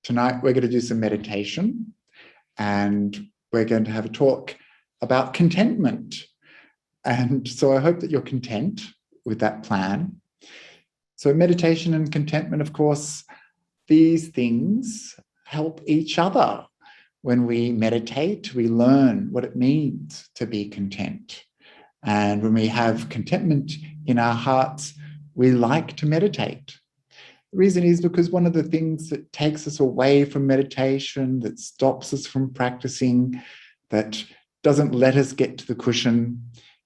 tonight we're going to do some meditation, and we're going to have a talk about contentment. And so I hope that you're content with that plan. So meditation and contentment, of course, these things help each other. When we meditate, we learn what it means to be content. And when we have contentment in our hearts, we like to meditate. The reason is because one of the things that takes us away from meditation, that stops us from practicing, that doesn't let us get to the cushion,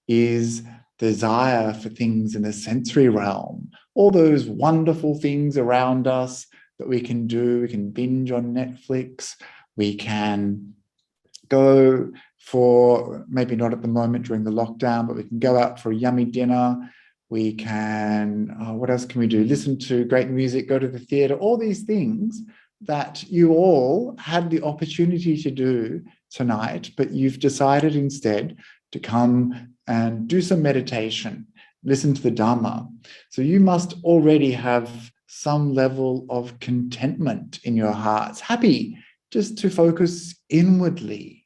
is desire for things in the sensory realm. All those wonderful things around us that we can do. We can binge on Netflix. We can go for, maybe not at the moment during the lockdown, but we can go out for a yummy dinner. We can, what else can we do? Listen to great music, go to the theatre, all these things that you all had the opportunity to do tonight, but you've decided instead to come and do some meditation, listen to the Dhamma. So you must already have some level of contentment in your hearts, happy just to focus inwardly.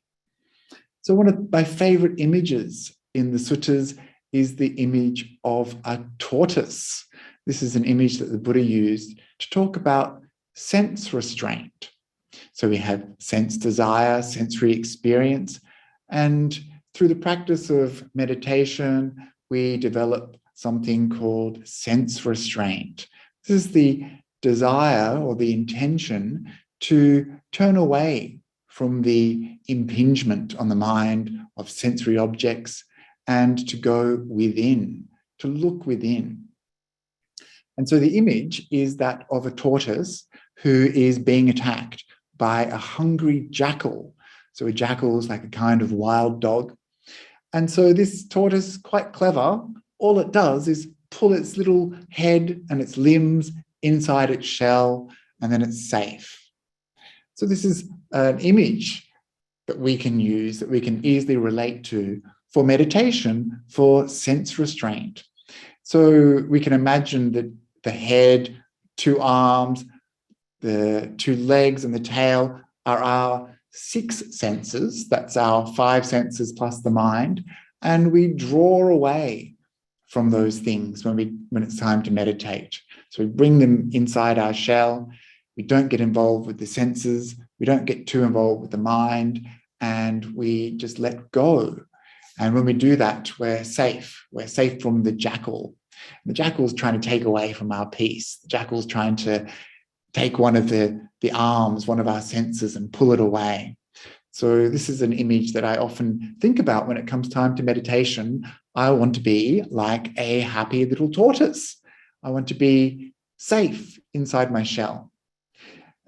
So one of my favorite images in the suttas is the image of a tortoise. This is an image that the Buddha used to talk about sense restraint. So we have sense desire, sensory experience, and through the practice of meditation, we develop something called sense restraint. This is the desire or the intention to turn away from the impingement on the mind of sensory objects and to go within, to look within. And so the image is that of a tortoise who is being attacked by a hungry jackal. So a jackal is like a kind of wild dog. And so this tortoise is quite clever. All it does is pull its little head and its limbs inside its shell, and then it's safe. So this is an image that we can use, that we can easily relate to for meditation, for sense restraint. So we can imagine that the head, 2 arms, the 2 legs and the tail are our 6 senses. That's our 5 senses plus the mind. And we draw away from those things when it's time to meditate. So we bring them inside our shell. We don't get involved with the senses. We don't get too involved with the mind, and we just let go. And when we do that, we're safe. We're safe from the jackal. The jackal's trying to take away from our peace. The jackal's trying to take one of the arms, one of our senses, and pull it away. So this is an image that I often think about when it comes time to meditation. I want to be like a happy little tortoise. I want to be safe inside my shell.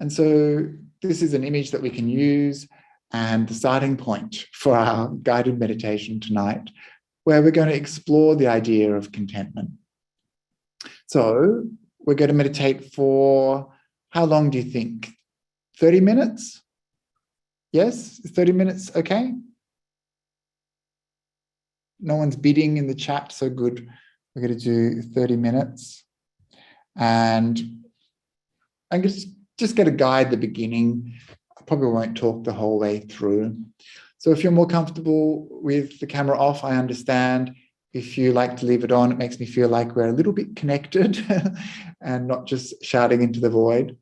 And so this is an image that we can use, and the starting point for our guided meditation tonight, where we're going to explore the idea of contentment. So we're going to meditate for, how long do you think? 30 minutes? Yes? Is 30 minutes okay? No one's bidding in the chat, so good. We're going to do 30 minutes. And I'm just going to guide the beginning. I probably won't talk the whole way through. So if you're more comfortable with the camera off, I understand. If you like to leave it on, it makes me feel like we're a little bit connected and not just shouting into the void.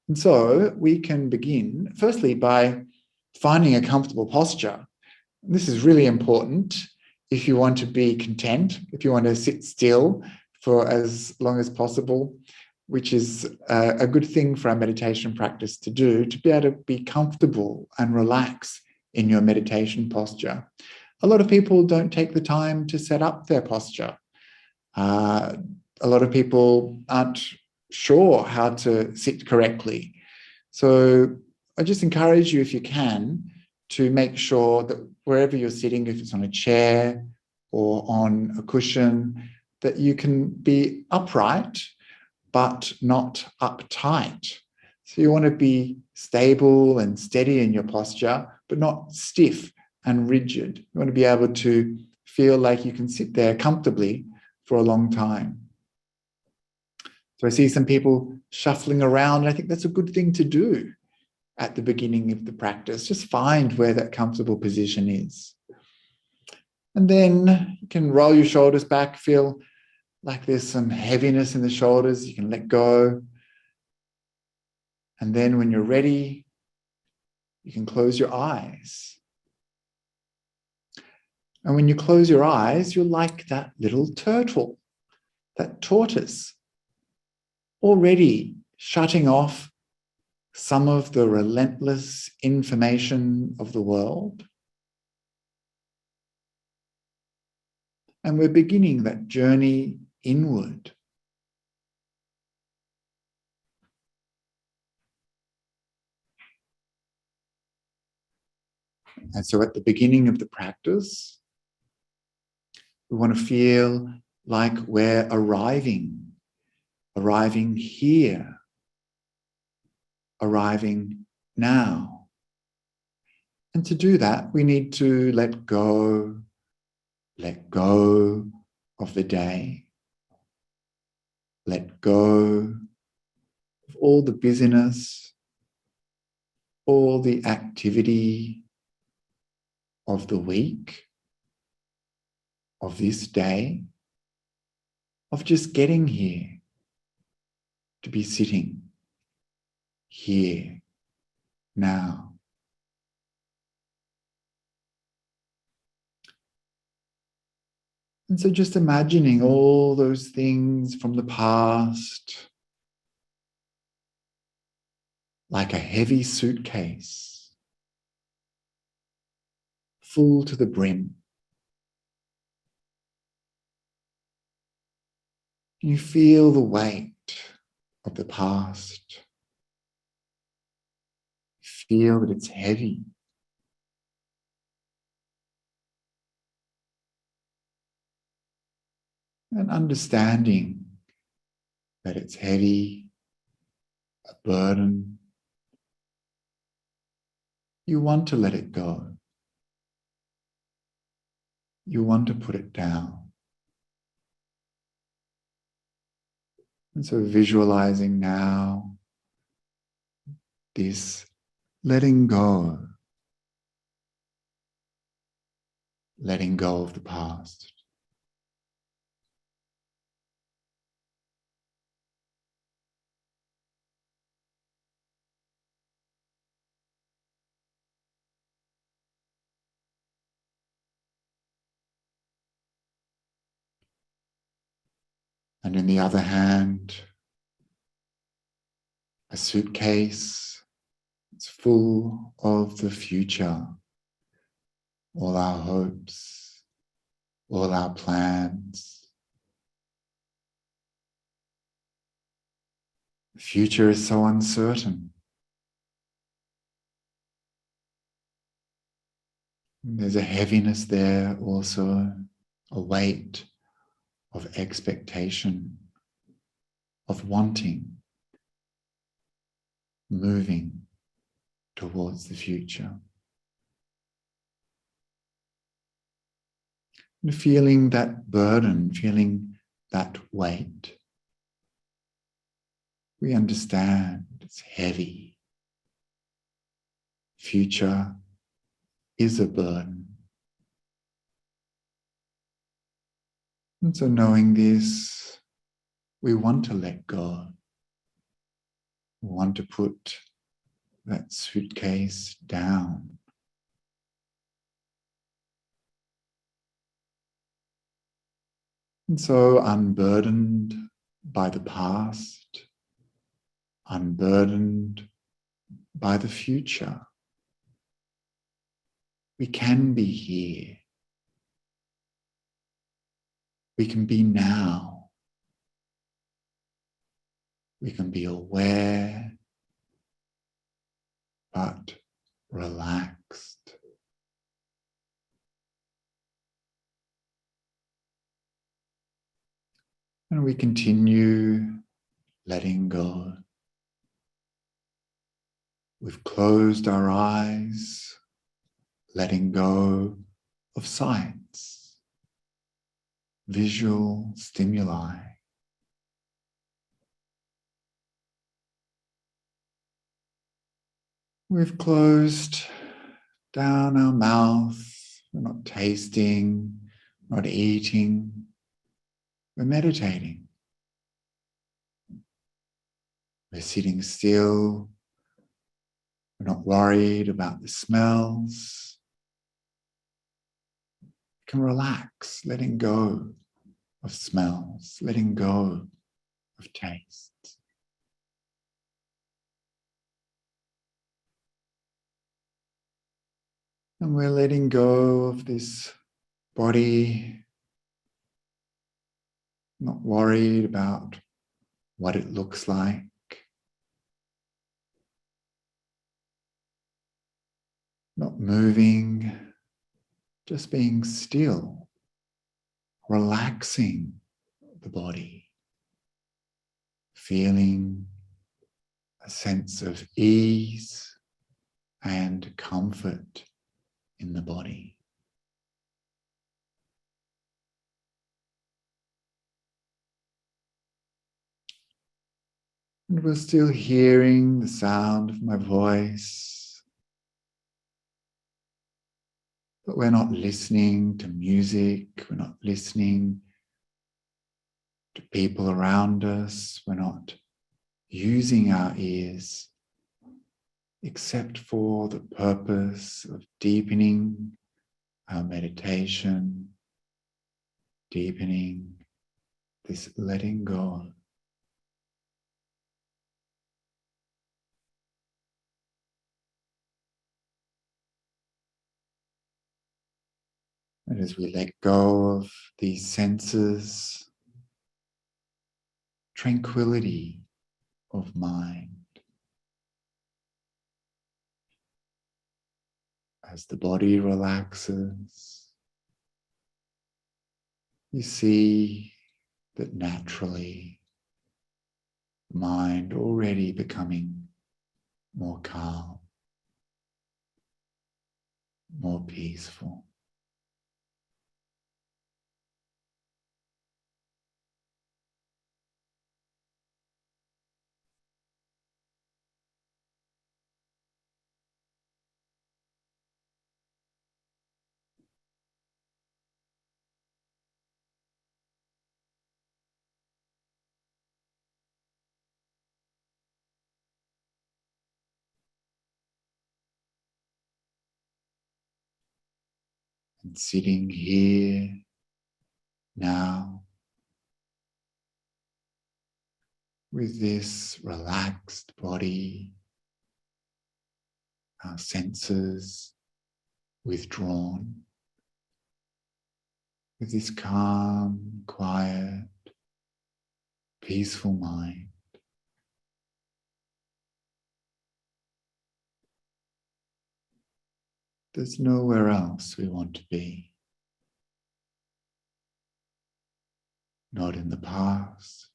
And so we can begin, firstly, by finding a comfortable posture. This is really important if you want to be content, if you want to sit still for as long as possible, which is a good thing for our meditation practice to do, to be able to be comfortable and relax in your meditation posture. A lot of people don't take the time to set up their posture. A lot of people aren't sure how to sit correctly. So I just encourage you, if you can, to make sure that wherever you're sitting, if it's on a chair or on a cushion, that you can be upright, but not uptight. So you want to be stable and steady in your posture, but not stiff and rigid. You want to be able to feel like you can sit there comfortably for a long time. So I see some people shuffling around, and I think that's a good thing to do at the beginning of the practice. Just find where that comfortable position is. And then you can roll your shoulders back, feel like there's some heaviness in the shoulders. You can let go. And then when you're ready, you can close your eyes. And when you close your eyes, you're like that little turtle, that tortoise, already shutting off some of the relentless information of the world. And we're beginning that journey inward. And so at the beginning of the practice, we want to feel like we're arriving here, arriving now. And to do that, we need to let go of the day, let go of all the busyness, all the activity of the week, of this day, of just getting here, to be sitting here now. And so just imagining all those things from the past, like a heavy suitcase, full to the brim. You feel the weight of the past. Feel that it's heavy. And understanding that it's heavy, a burden. You want to let it go. You want to put it down. And so visualizing now this letting go of the past. And in the other hand, a suitcase. It's full of the future, all our hopes, all our plans. The future is so uncertain. There's a heaviness there also, a weight of expectation, of wanting, moving towards the future. And feeling that burden, feeling that weight. We understand it's heavy. Future is a burden. And so knowing this, we want to let go. We want to put that suitcase down. And so unburdened by the past, unburdened by the future, we can be here. We can be now. We can be aware, but relaxed. And we continue letting go. We've closed our eyes, letting go of sights, visual stimuli. We've closed down our mouth. We're not tasting, not eating. We're meditating. We're sitting still. We're not worried about the smells. We can relax, letting go of smells, letting go of tastes. And we're letting go of this body, not worried about what it looks like. Not moving, just being still, relaxing the body, feeling a sense of ease and comfort in the body. And we're still hearing the sound of my voice, but we're not listening to music, we're not listening to people around us, we're not using our ears except for the purpose of deepening our meditation, deepening this letting go. And as we let go of these senses, tranquility of mind. As the body relaxes, you see that naturally the mind already becoming more calm, more peaceful. And sitting here now with this relaxed body, our senses withdrawn, with this calm, quiet, peaceful mind. There's nowhere else we want to be. Not in the past,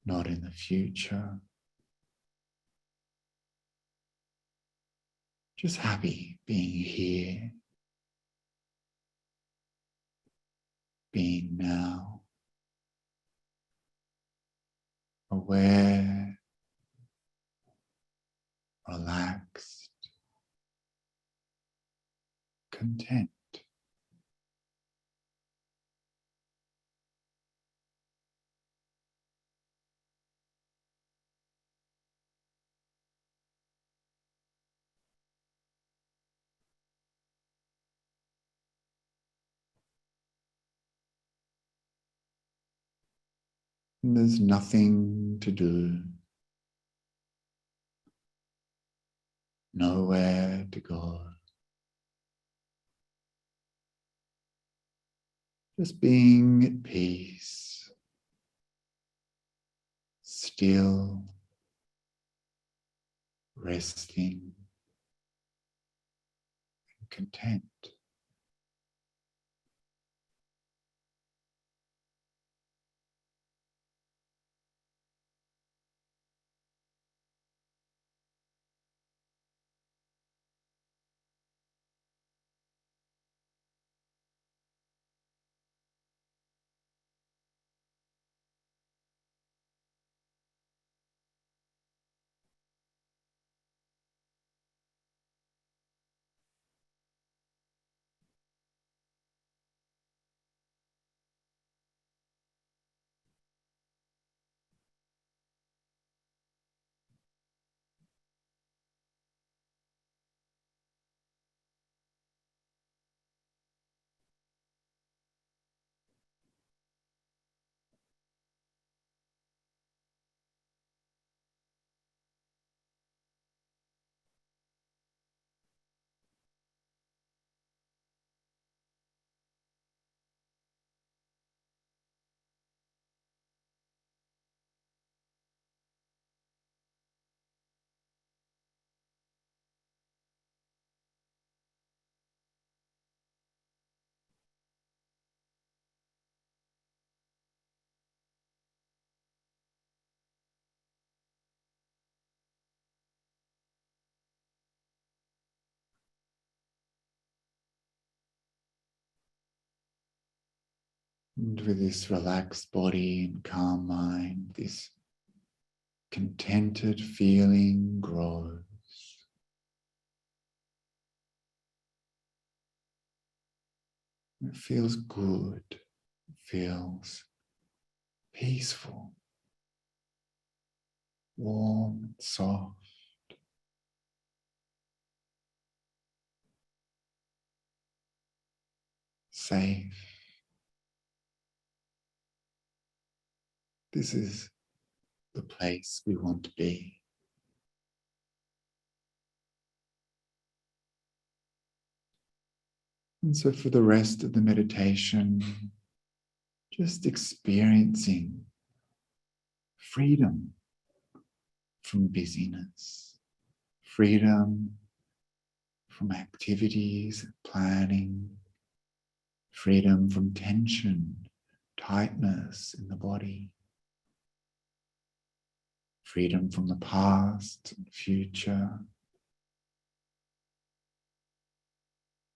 not in the future. Just happy being here, being now, aware, relaxed, content. And there's nothing to do, nowhere to go. Just being at peace, still, resting, and content. And with this relaxed body and calm mind, this contented feeling grows. It feels good. It feels peaceful, warm and soft. Safe. This is the place we want to be. And so for the rest of the meditation, just experiencing freedom from busyness, freedom from activities, planning, freedom from tension, tightness in the body, freedom from the past and future.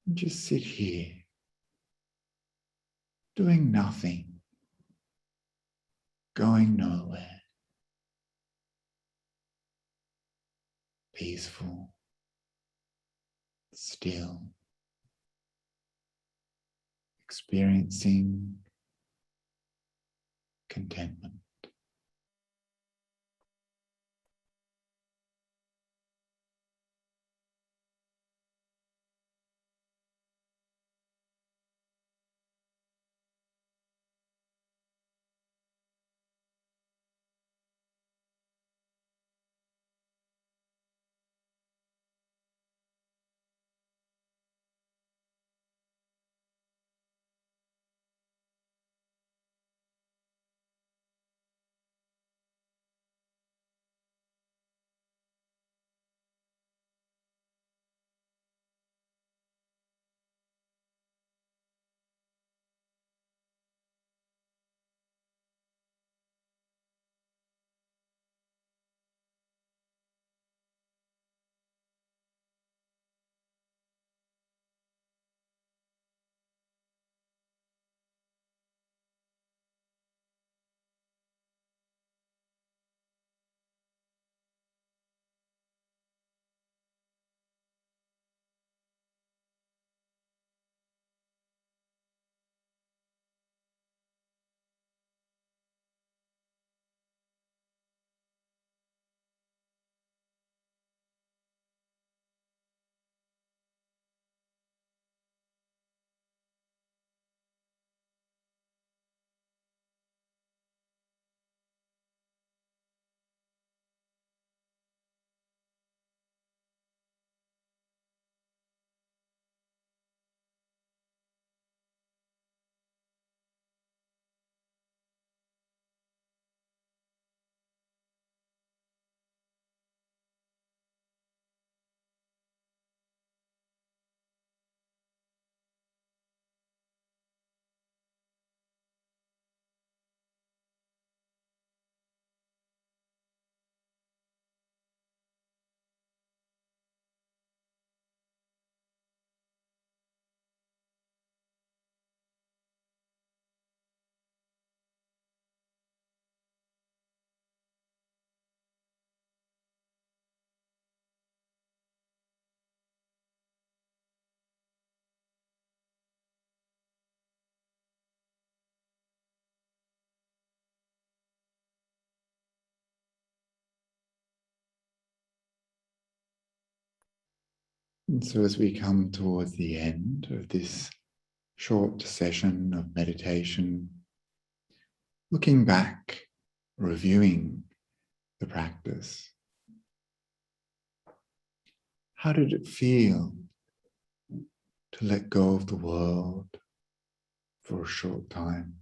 And just sit here, doing nothing, going nowhere, peaceful, still, experiencing contentment. And so as we come towards the end of this short session of meditation, looking back, reviewing the practice, how did it feel to let go of the world for a short time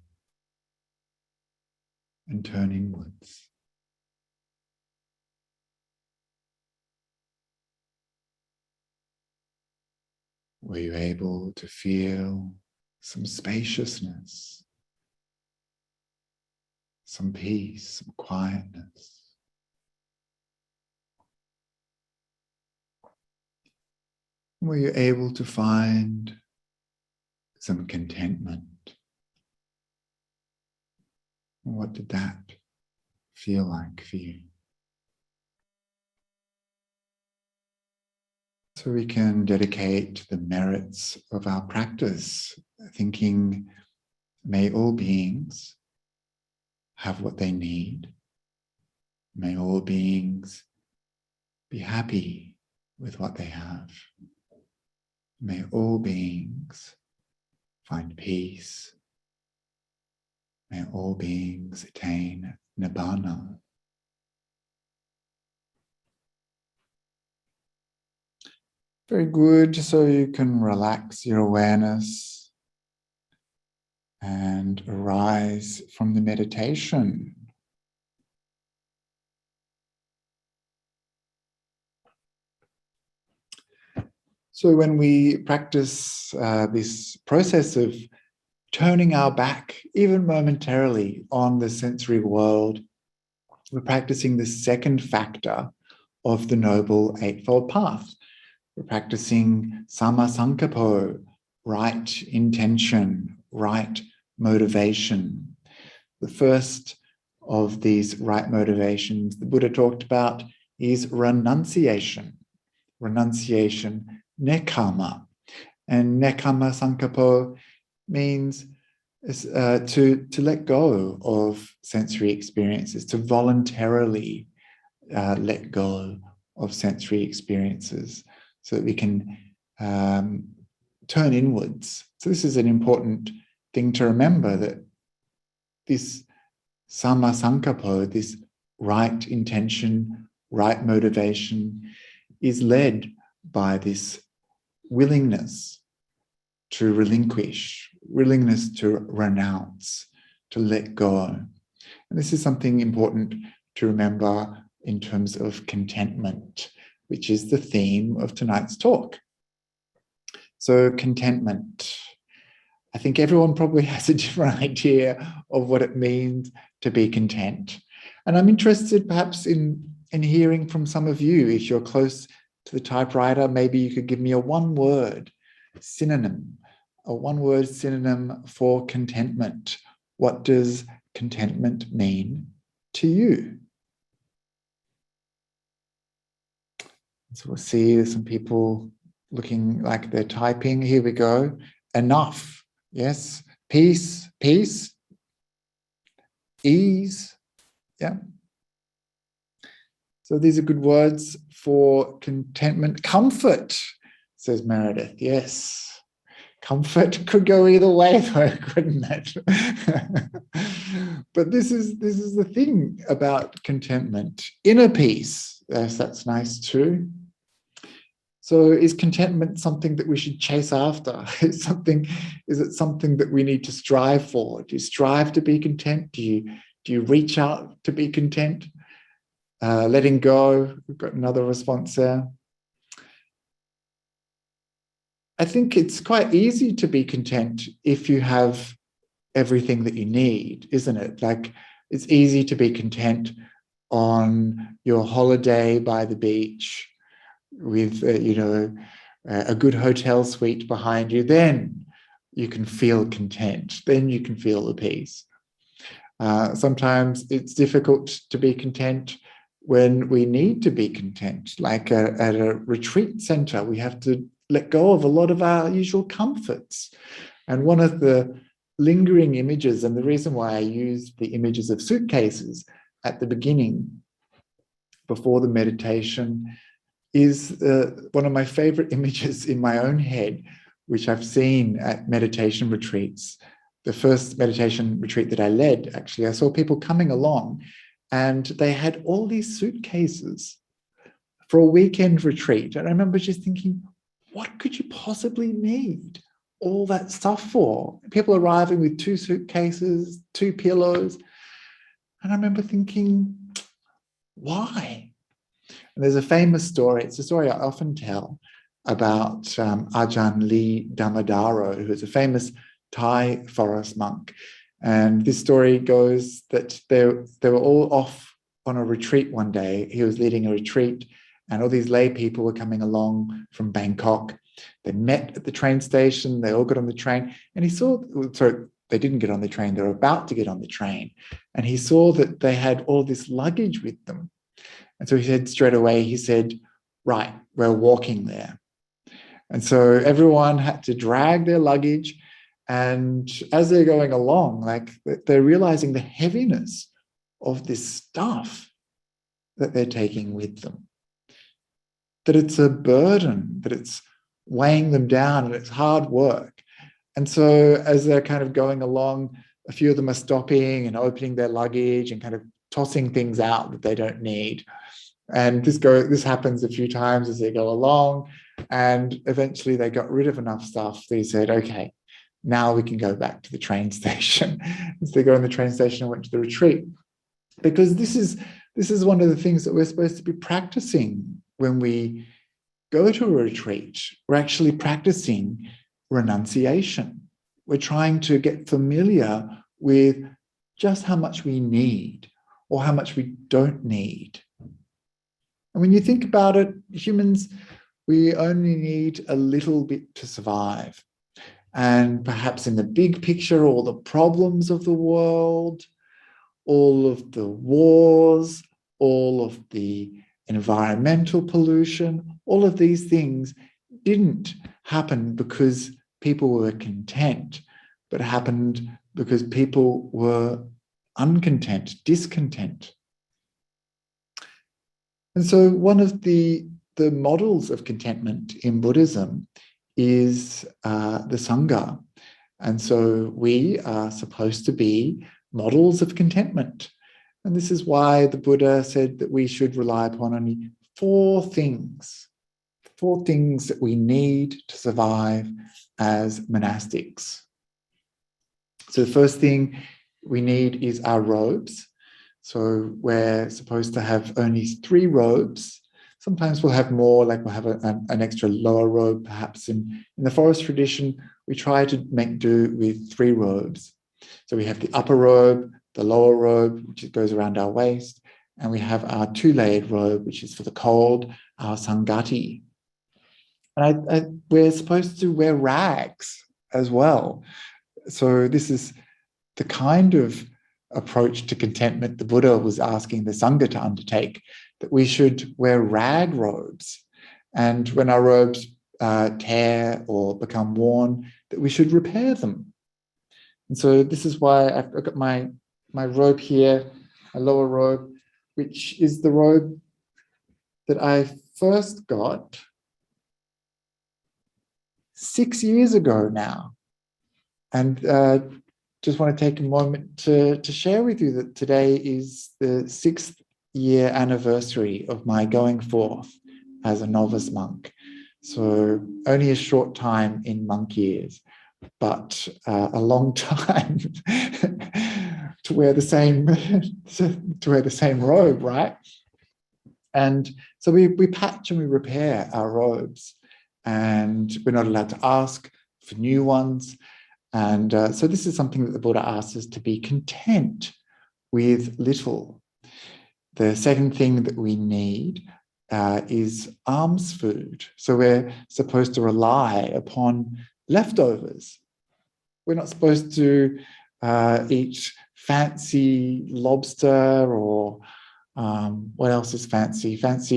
and turn inwards? Were you able to feel some spaciousness, some peace, some quietness? Were you able to find some contentment What did that feel like for you? So we can dedicate the merits of our practice, thinking, may all beings have what they need. May all beings be happy with what they have. May all beings find peace. May all beings attain nibbana. Very good. So you can relax your awareness and arise from the meditation. So when we practice this process of turning our back, even momentarily, on the sensory world, we're practicing the second factor of the Noble Eightfold Path. We're practicing samma sankappo, right intention, right motivation. The first of these right motivations the Buddha talked about is renunciation. Renunciation, nekkhamma. And nekkhamma sankappo means to let go of sensory experiences, to voluntarily let go of sensory experiences so that we can turn inwards. So this is an important thing to remember, that this samma sankappo, this right intention, right motivation, is led by this willingness to relinquish, willingness to renounce, to let go. And this is something important to remember in terms of contentment, which is the theme of tonight's talk. So contentment. I think everyone probably has a different idea of what it means to be content. And I'm interested perhaps in hearing from some of you. If you're close to the typewriter, maybe you could give me a one-word synonym, a one-word synonym for contentment. What does contentment mean to you? So we'll see there's some people looking like they're typing. Here we go. Enough. Yes. Peace. Peace. Ease. Yeah. So these are good words for contentment. Comfort, says Meredith. Yes. Comfort could go either way, though, couldn't it? But this is the thing about contentment. Inner peace. Yes, that's nice too. So is contentment something that we should chase after? Is it something that we need to strive for? Do you strive to be content? Do you reach out to be content? Letting go. We've got another response there. I think it's quite easy to be content if you have everything that you need, isn't it? Like, it's easy to be content on your holiday by the beach with, a good hotel suite behind you. Then you can feel content. Then you can feel the peace. Sometimes it's difficult to be content when we need to be content, like at a retreat center. We have to let go of a lot of our usual comforts. And one of the lingering images, and the reason why I used the images of suitcases at the beginning, before the meditation, is one of my favorite images in my own head, which I've seen at meditation retreats. The first meditation retreat that I led, actually, I saw people coming along and they had all these suitcases for a weekend retreat. And I remember just thinking, what could you possibly need all that stuff for? People arriving with 2 suitcases, 2 pillows. And I remember thinking, why? And there's a famous story. It's a story I often tell about Ajahn Lee Dhammadharo, who is a famous Thai forest monk. And this story goes that they were all off on a retreat one day. He was leading a retreat, and all these lay people were coming along from Bangkok. They met at the train station. They all got on the train, and he saw, sorry, they didn't get on the train, they were about to get on the train. And he saw that they had all this luggage with them. And so he said straight away, he said, right, we're walking there. And so everyone had to drag their luggage. And as they're going along, like they're realizing the heaviness of this stuff that they're taking with them. That it's a burden, that it's weighing them down and it's hard work. And so as they're kind of going along, a few of them are stopping and opening their luggage and kind of tossing things out that they don't need. And this happens a few times as they go along. And eventually they got rid of enough stuff. They said, okay, now we can go back to the train station. As they go in the train station and went to the retreat. Because this is one of the things that we're supposed to be practicing when we go to a retreat. We're actually practicing renunciation. We're trying to get familiar with just how much we need or how much we don't need. And when you think about it, humans, we only need a little bit to survive. And perhaps in the big picture, all the problems of the world, all of the wars, all of the environmental pollution, all of these things didn't happen because people were content, but happened because people were uncontent, discontent. And so one of the models of contentment in Buddhism is the Sangha. And so we are supposed to be models of contentment. And this is why the Buddha said that we should rely upon only four things that we need to survive as monastics. So the first thing we need is our robes. So we're supposed to have only 3 robes. Sometimes we'll have more, like we'll have an extra lower robe. Perhaps in the forest tradition, we try to make do with 3 robes. So we have the upper robe, the lower robe, which goes around our waist, and we have our 2-layered robe, which is for the cold, our sangati. And we're supposed to wear rags as well. So this is the kind of approach to contentment the Buddha was asking the Sangha to undertake, that we should wear rag robes. And when our robes tear or become worn, that we should repair them. And so this is why I've got my robe here, a lower robe, which is the robe that I first got 6 years ago now. And just want to take a moment to share with you that today is the 6th year anniversary of my going forth as a novice monk. So only a short time in monk years, but a long time to wear the same robe, right? And so we patch and we repair our robes, and we're not allowed to ask for new ones. And so this is something that the Buddha asks us to be content with little. The second thing that we need is alms food. So we're supposed to rely upon leftovers. We're not supposed to eat fancy lobster or what else is fancy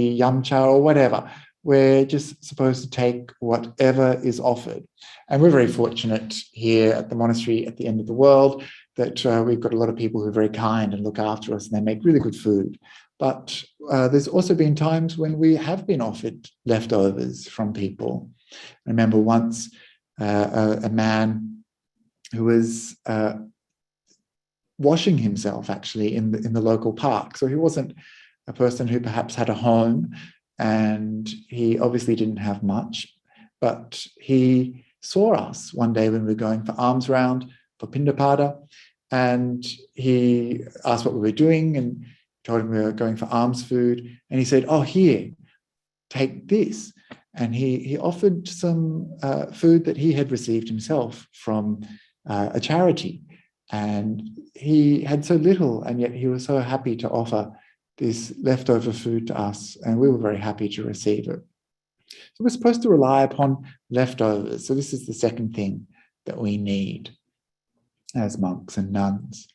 yum cha or whatever. We're just supposed to take whatever is offered. And we're very fortunate here at the monastery at the end of the world that we've got a lot of people who are very kind and look after us, and they make really good food. But there's also been times when we have been offered leftovers from people. I remember once a man who was washing himself actually in the local park. So he wasn't a person who perhaps had a home, and he obviously didn't have much, but he saw us one day when we were going for alms round for Pindapada, and he asked what we were doing and told him we were going for alms food, and he said, oh, here, take this. And he offered some food that he had received himself from a charity, and he had so little, and yet he was so happy to offer this leftover food to us, and we were very happy to receive it. So we're supposed to rely upon leftovers. So this is the second thing that we need. as monks and nuns.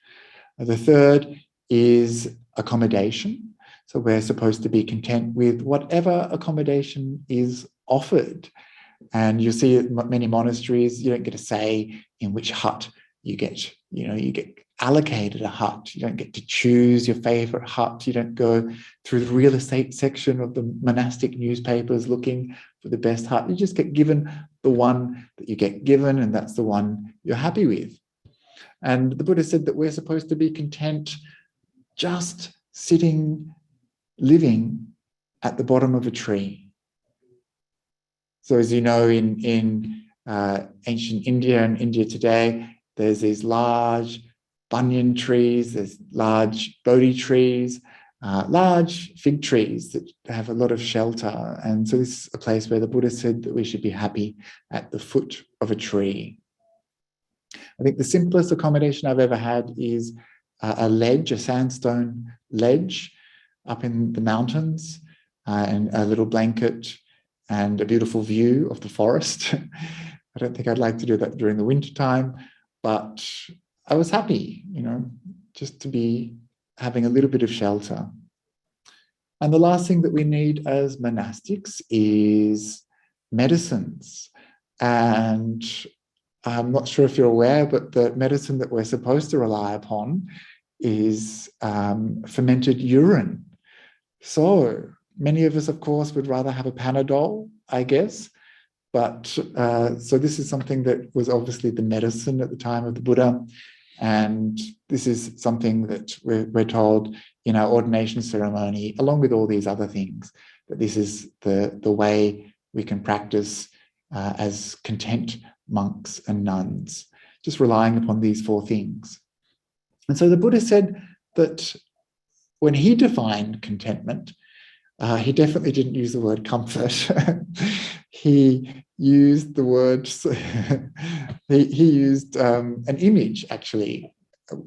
The third is accommodation. So we're supposed to be content with whatever accommodation is offered. And you see at many monasteries, you don't get a say in which hut you get. You get allocated a hut. You don't get to choose your favorite hut. You don't go through the real estate section of the monastic newspapers looking for the best hut. You just get given the one that you get given, and that's the one you're happy with. And the Buddha said that we're supposed to be content just sitting, living at the bottom of a tree. So as you know, in ancient India and India today, there's these large banyan trees, there's large bodhi trees, large fig trees that have a lot of shelter. And so this is a place where the Buddha said that we should be happy at the foot of a tree. I think the simplest accommodation I've ever had is a ledge, a sandstone ledge up in the mountains, and a little blanket and a beautiful view of the forest. I don't think I'd like to do that during the winter time, but I was happy, just to be having a little bit of shelter. And the last thing that we need as monastics is medicines. And I'm not sure if you're aware, but the medicine that we're supposed to rely upon is fermented urine. So many of us, of course, would rather have a Panadol, I guess. But so this is something that was obviously the medicine at the time of the Buddha. And this is something that we're told in our ordination ceremony, along with all these other things, that this is the way we can practice as content monks and nuns, just relying upon these four things. And so the Buddha said that when he defined contentment, he definitely didn't use the word comfort. He used the word, he used an image actually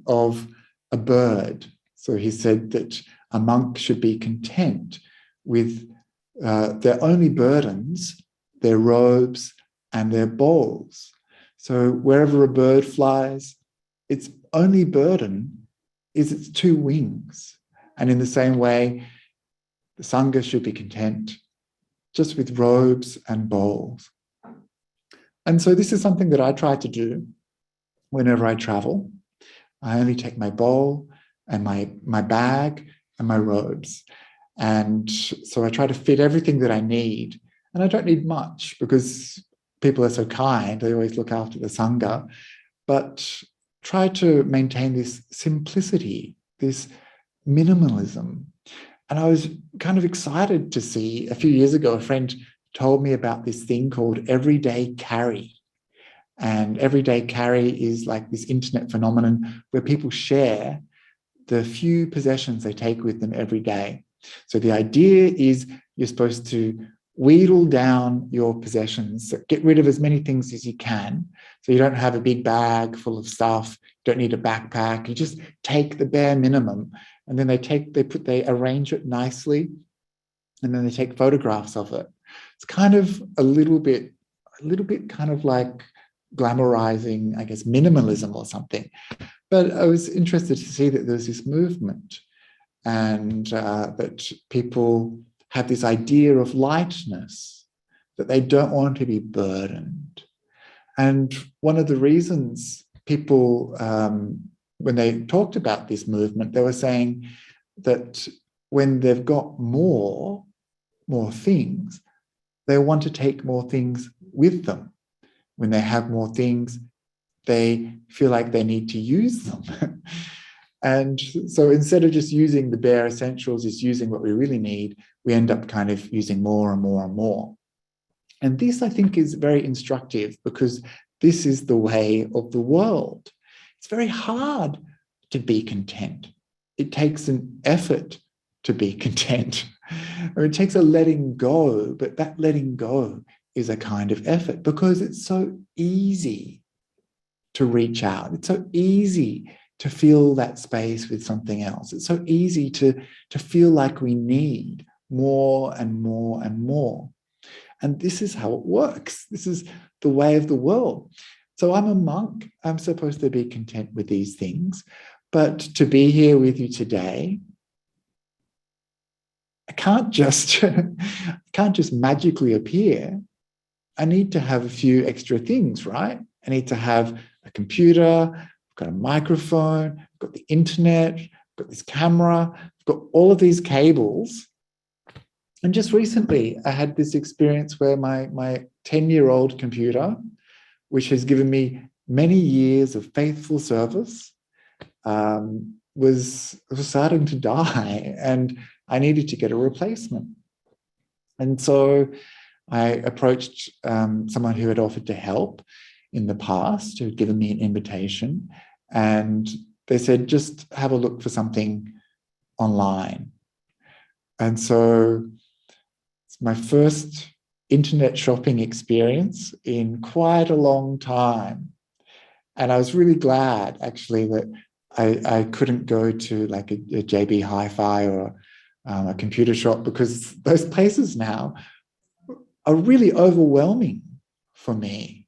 of a bird. So he said that a monk should be content with their only burdens, their robes and their bowls. So wherever a bird flies, its only burden is its two wings. And in the same way, the Sangha should be content just with robes and bowls. And so this is something that I try to do whenever I travel. I only take my bowl and my bag and my robes. And so I try to fit everything that I need. And I don't need much because people are so kind. They always look after the Sangha. But try to maintain this simplicity, this minimalism. And I was kind of excited to see, a few years ago, a friend told me about this thing called everyday carry. And everyday carry is like this internet phenomenon where people share the few possessions they take with them every day. So the idea is you're supposed to wheedle down your possessions, get rid of as many things as you can. So you don't have a big bag full of stuff, you don't need a backpack, you just take the bare minimum. And then they arrange it nicely, and then they take photographs of it. It's kind of a little bit kind of like glamorizing, I guess, minimalism or something. But I was interested to see that there's this movement, and that people have this idea of lightness, that they don't want to be burdened. And one of the reasons people, when they talked about this movement, they were saying that when they've got more things, they want to take more things with them. When they have more things, they feel like they need to use them. And so instead of just using the bare essentials, just using what we really need, we end up kind of using more and more and more. And this, I think, is very instructive because this is the way of the world. It's very hard to be content. It takes an effort to be content. Or it takes a letting go, but that letting go is a kind of effort because it's so easy to reach out. It's so easy to fill that space with something else. It's so easy to feel like we need more and more and more. And this is how it works. This is the way of the world. So I'm a monk. I'm supposed to be content with these things. But to be here with you today, I can't just magically appear. I need to have a few extra things, right? I need to have a computer, I've got a microphone, I've got the internet, I've got this camera, I've got all of these cables. And just recently, I had this experience where my 10-year-old computer, which has given me many years of faithful service, was starting to die, and I needed to get a replacement. And so I approached someone who had offered to help in the past, who had given me an invitation, and they said, just have a look for something online. And so it's my first internet shopping experience in quite a long time. And I was really glad, actually, that I couldn't go to like a JB Hi-Fi or a computer shop, because those places now are really overwhelming for me.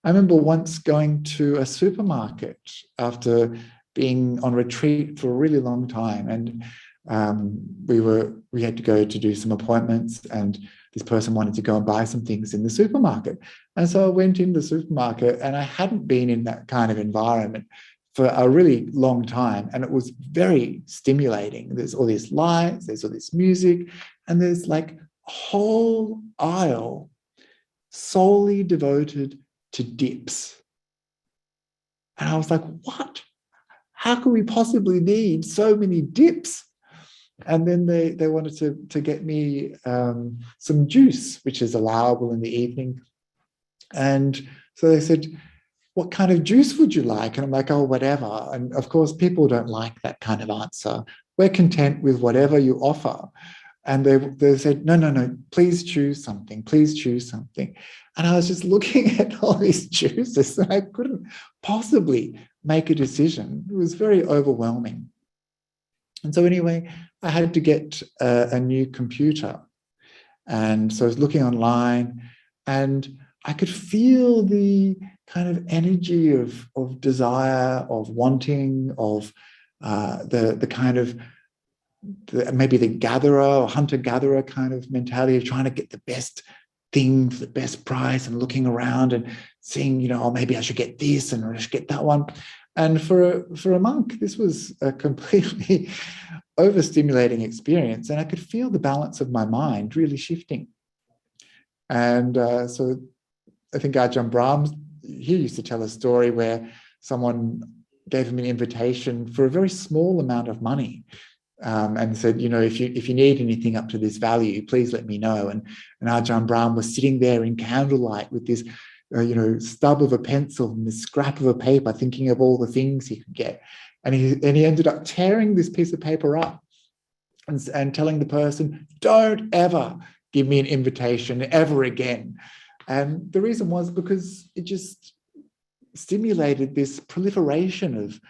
I remember once going to a supermarket after being on retreat for a really long time, and we had to go to do some appointments, and this person wanted to go and buy some things in the supermarket. And so I went in the supermarket, and I hadn't been in that kind of environment for a really long time, and it was very stimulating. There's all these lights, there's all this music, and there's like a whole aisle solely devoted to dips. And I was like, what? How could we possibly need so many dips? And then they wanted to get me some juice, which is allowable in the evening. And so they said, what kind of juice would you like? And I'm like, oh, whatever. And of course, people don't like that kind of answer. We're content with whatever you offer. And they said, no, please choose something. Please choose something. And I was just looking at all these juices, and I couldn't possibly make a decision. It was very overwhelming. And so anyway, I had to get a new computer. And so I was looking online, and I could feel the kind of energy of desire, of wanting, of the kind of maybe the gatherer or hunter-gatherer kind of mentality of trying to get the best thing for the best price, and looking around and seeing, oh, maybe I should get this and I should get that one. And for a monk, this was a completely overstimulating experience, and I could feel the balance of my mind really shifting. And so I think Ajahn Brahms, he used to tell a story where someone gave him an invitation for a very small amount of money, and said, if you need anything up to this value, please let me know. And Ajahn Brahm was sitting there in candlelight with this stub of a pencil and this scrap of a paper, thinking of all the things he could get. And he ended up tearing this piece of paper up and telling the person, don't ever give me an invitation ever again. And the reason was because it just stimulated this proliferation of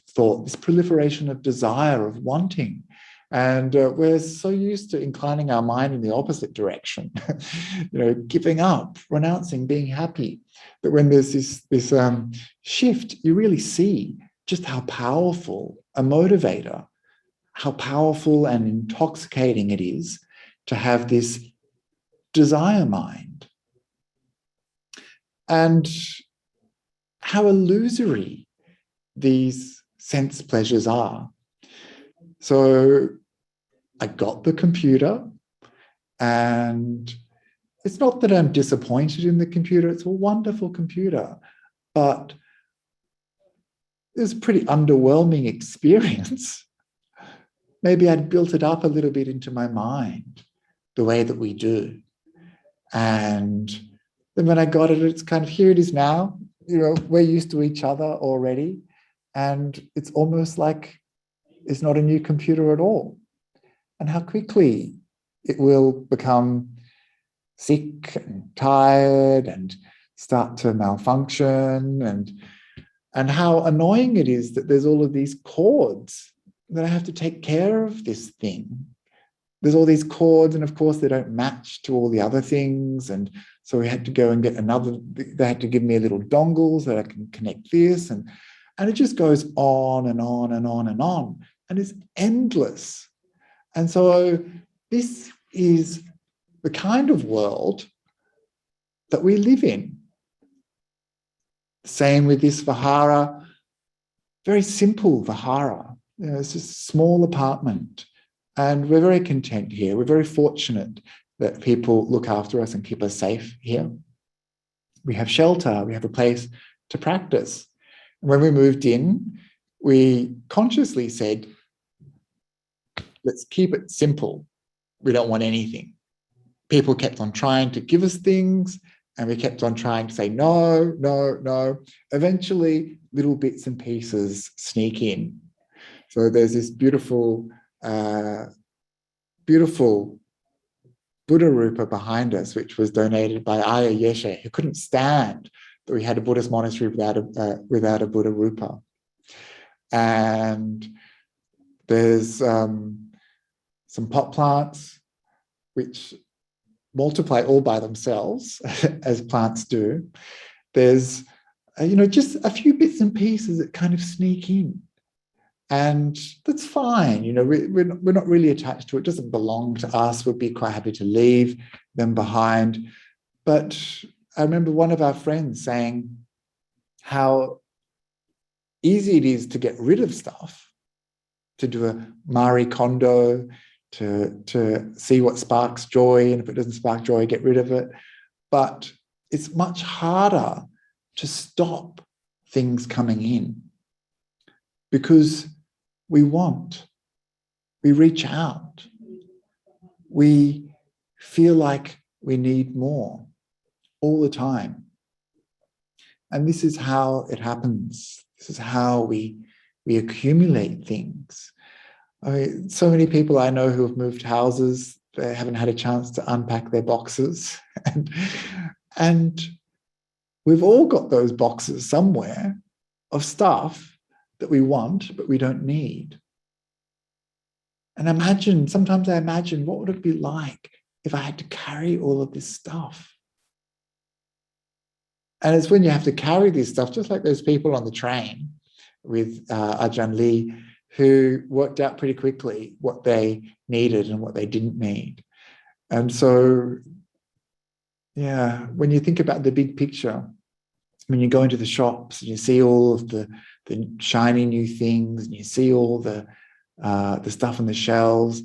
thought, this proliferation of desire, of wanting. And we're so used to inclining our mind in the opposite direction, giving up, renouncing, being happy, that when there's this shift, you really see just how powerful a motivator, how powerful and intoxicating it is to have this desire mind, and how illusory these sense pleasures are. So I got the computer, and it's not that I'm disappointed in the computer. It's a wonderful computer, but it was a pretty underwhelming experience. Maybe I'd built it up a little bit into my mind, the way that we do. And then when I got it, it's kind of, here it is now. We're used to each other already. And it's almost like it's not a new computer at all. And how quickly it will become sick and tired and start to malfunction, and how annoying it is that there's all of these cords that I have to take care of this thing. There's all these cords, and of course they don't match to all the other things, and So we had to go and get another, they had to give me a little dongle so that I can connect this. And it just goes on and on and on and on. And it's endless. And so this is the kind of world that we live in. Same with this Vihara, very simple Vihara. It's just a small apartment. And we're very content here. We're very fortunate that people look after us and keep us safe here. We have shelter, we have a place to practice. And when we moved in, we consciously said, let's keep it simple. We don't want anything. People kept on trying to give us things, and we kept on trying to say, no, no, no. Eventually, little bits and pieces sneak in. So there's this beautiful, beautiful Buddha Rupa behind us, which was donated by Aya Yeshe, who couldn't stand that we had a Buddhist monastery without a Buddha Rupa. And there's some pot plants which multiply all by themselves, as plants do. There's, just a few bits and pieces that kind of sneak in. And that's fine. We're not really attached to it. It doesn't belong to us. We'd be quite happy to leave them behind. But I remember one of our friends saying how easy it is to get rid of stuff, to do a Marie Kondo, to see what sparks joy, and if it doesn't spark joy, get rid of it. But it's much harder to stop things coming in, because we reach out, we feel like we need more all the time. And this is how it happens. This is how we accumulate things. So many people I know who have moved houses, they haven't had a chance to unpack their boxes. And we've all got those boxes somewhere of stuff that we want, but we don't need. And sometimes I imagine, what would it be like if I had to carry all of this stuff? And it's when you have to carry this stuff, just like those people on the train with Ajahn Lee, who worked out pretty quickly what they needed and what they didn't need. And so, yeah, when you think about the big picture, when you go into the shops and you see all of the shiny new things, and you see all the stuff on the shelves,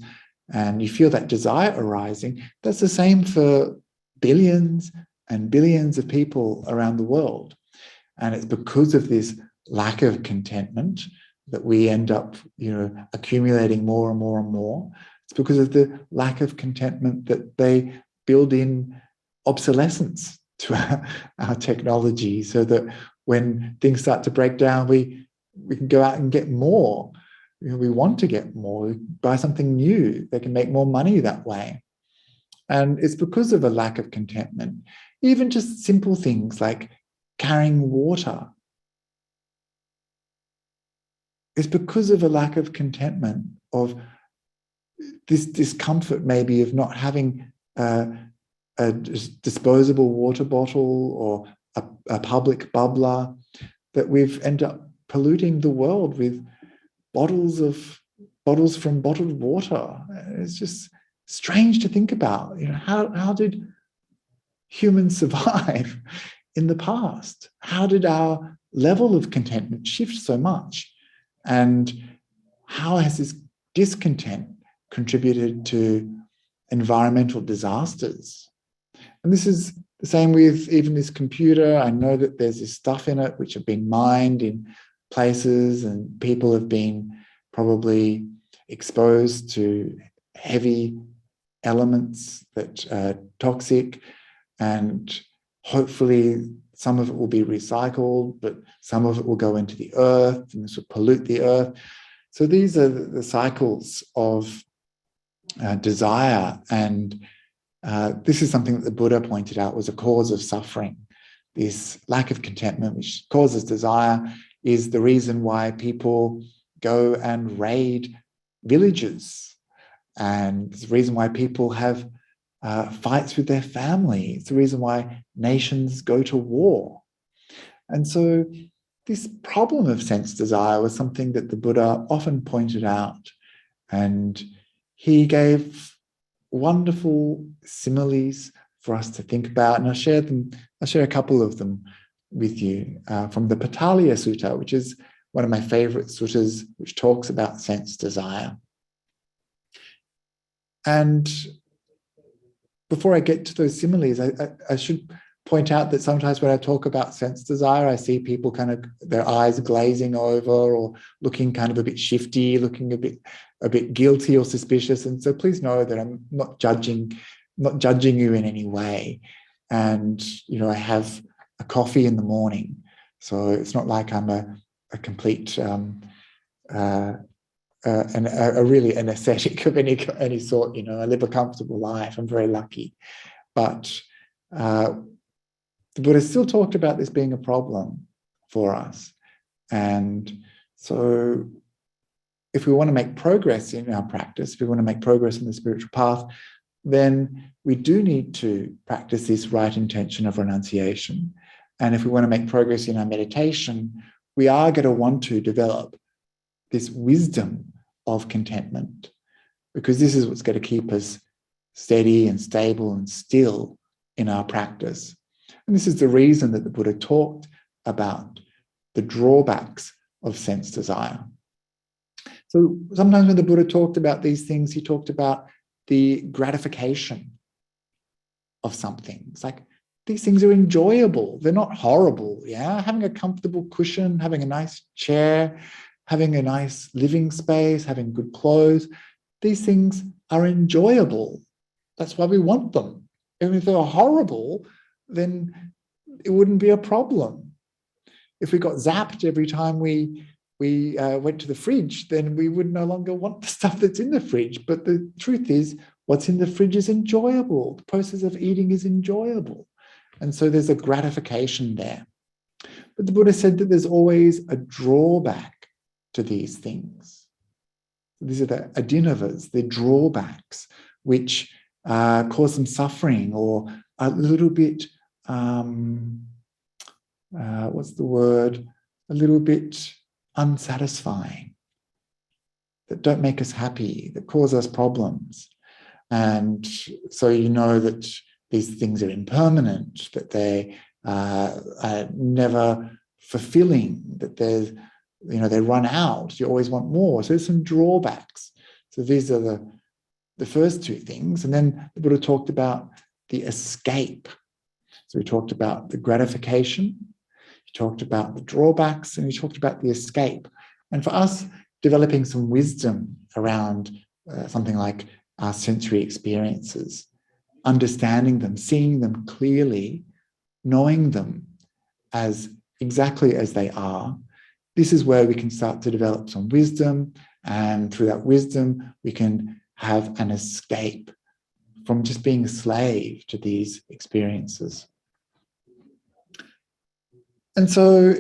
and you feel that desire arising, that's the same for billions and billions of people around the world. And it's because of this lack of contentment that we end up, accumulating more and more and more. It's because of the lack of contentment that they build in obsolescence to our technology, so that when things start to break down, we can go out and get more. We want to get more, we buy something new. They can make more money that way. And it's because of a lack of contentment. Even just simple things like carrying water. It's because of a lack of contentment, of this discomfort maybe of not having a disposable water bottle or a public bubbler, that we've ended up polluting the world with bottles from bottled water. It's just strange to think about. How did humans survive in the past? How did our level of contentment shift so much? And how has this discontent contributed to environmental disasters? And this is the same with even this computer. I know that there's this stuff in it which have been mined in places, and people have been probably exposed to heavy elements that are toxic, and hopefully some of it will be recycled, but some of it will go into the earth, and this will pollute the earth. So these are the cycles of desire, and this is something that the Buddha pointed out was a cause of suffering. This lack of contentment, which causes desire, is the reason why people go and raid villages, and it's the reason why people have fights with their family. It's the reason why nations go to war. And so this problem of sense desire was something that the Buddha often pointed out. And he gave wonderful similes for us to think about. And I'll share a couple of them with you from the Patalaya Sutta, which is one of my favorite suttas, which talks about sense desire. And before I get to those similes, I should point out that sometimes when I talk about sense desire, I see people kind of their eyes glazing over or looking kind of a bit shifty, looking a bit guilty or suspicious. And so please know that I'm not judging you in any way. And, I have a coffee in the morning. So it's not like I'm a complete, really an ascetic of any sort. I live a comfortable life. I'm very lucky. But the Buddha still talked about this being a problem for us. And so if we want to make progress in our practice, if we want to make progress in the spiritual path, then we do need to practice this right intention of renunciation. And if we want to make progress in our meditation, we are going to want to develop this wisdom of contentment, because this is what's going to keep us steady and stable and still in our practice. And this is the reason that the Buddha talked about the drawbacks of sense desire. So sometimes when the Buddha talked about these things, he talked about the gratification of something. It's like, these things are enjoyable. They're not horrible. Yeah, having a comfortable cushion, having a nice chair, having a nice living space, having good clothes. These things are enjoyable. That's why we want them. And if they were horrible, then it wouldn't be a problem. If we got zapped every time we went to the fridge, then we would no longer want the stuff that's in the fridge. But the truth is, what's in the fridge is enjoyable. The process of eating is enjoyable. And so there's a gratification there. But the Buddha said that there's always a drawback to these things. These are the adinavas, the drawbacks, which cause them suffering or a little bit, a little bit unsatisfying, that don't make us happy, that cause us problems. And so that these things are impermanent, that they are never fulfilling, that they run out, you always want more. So there's some drawbacks. So these are the first two things. And then the Buddha talked about the escape. So he talked about the gratification, he talked about the drawbacks, and he talked about the escape. And for us, developing some wisdom around something like our sensory experiences, understanding them, seeing them clearly, knowing them as exactly as they are, this is where we can start to develop some wisdom. And through that wisdom, we can have an escape from just being a slave to these experiences. And so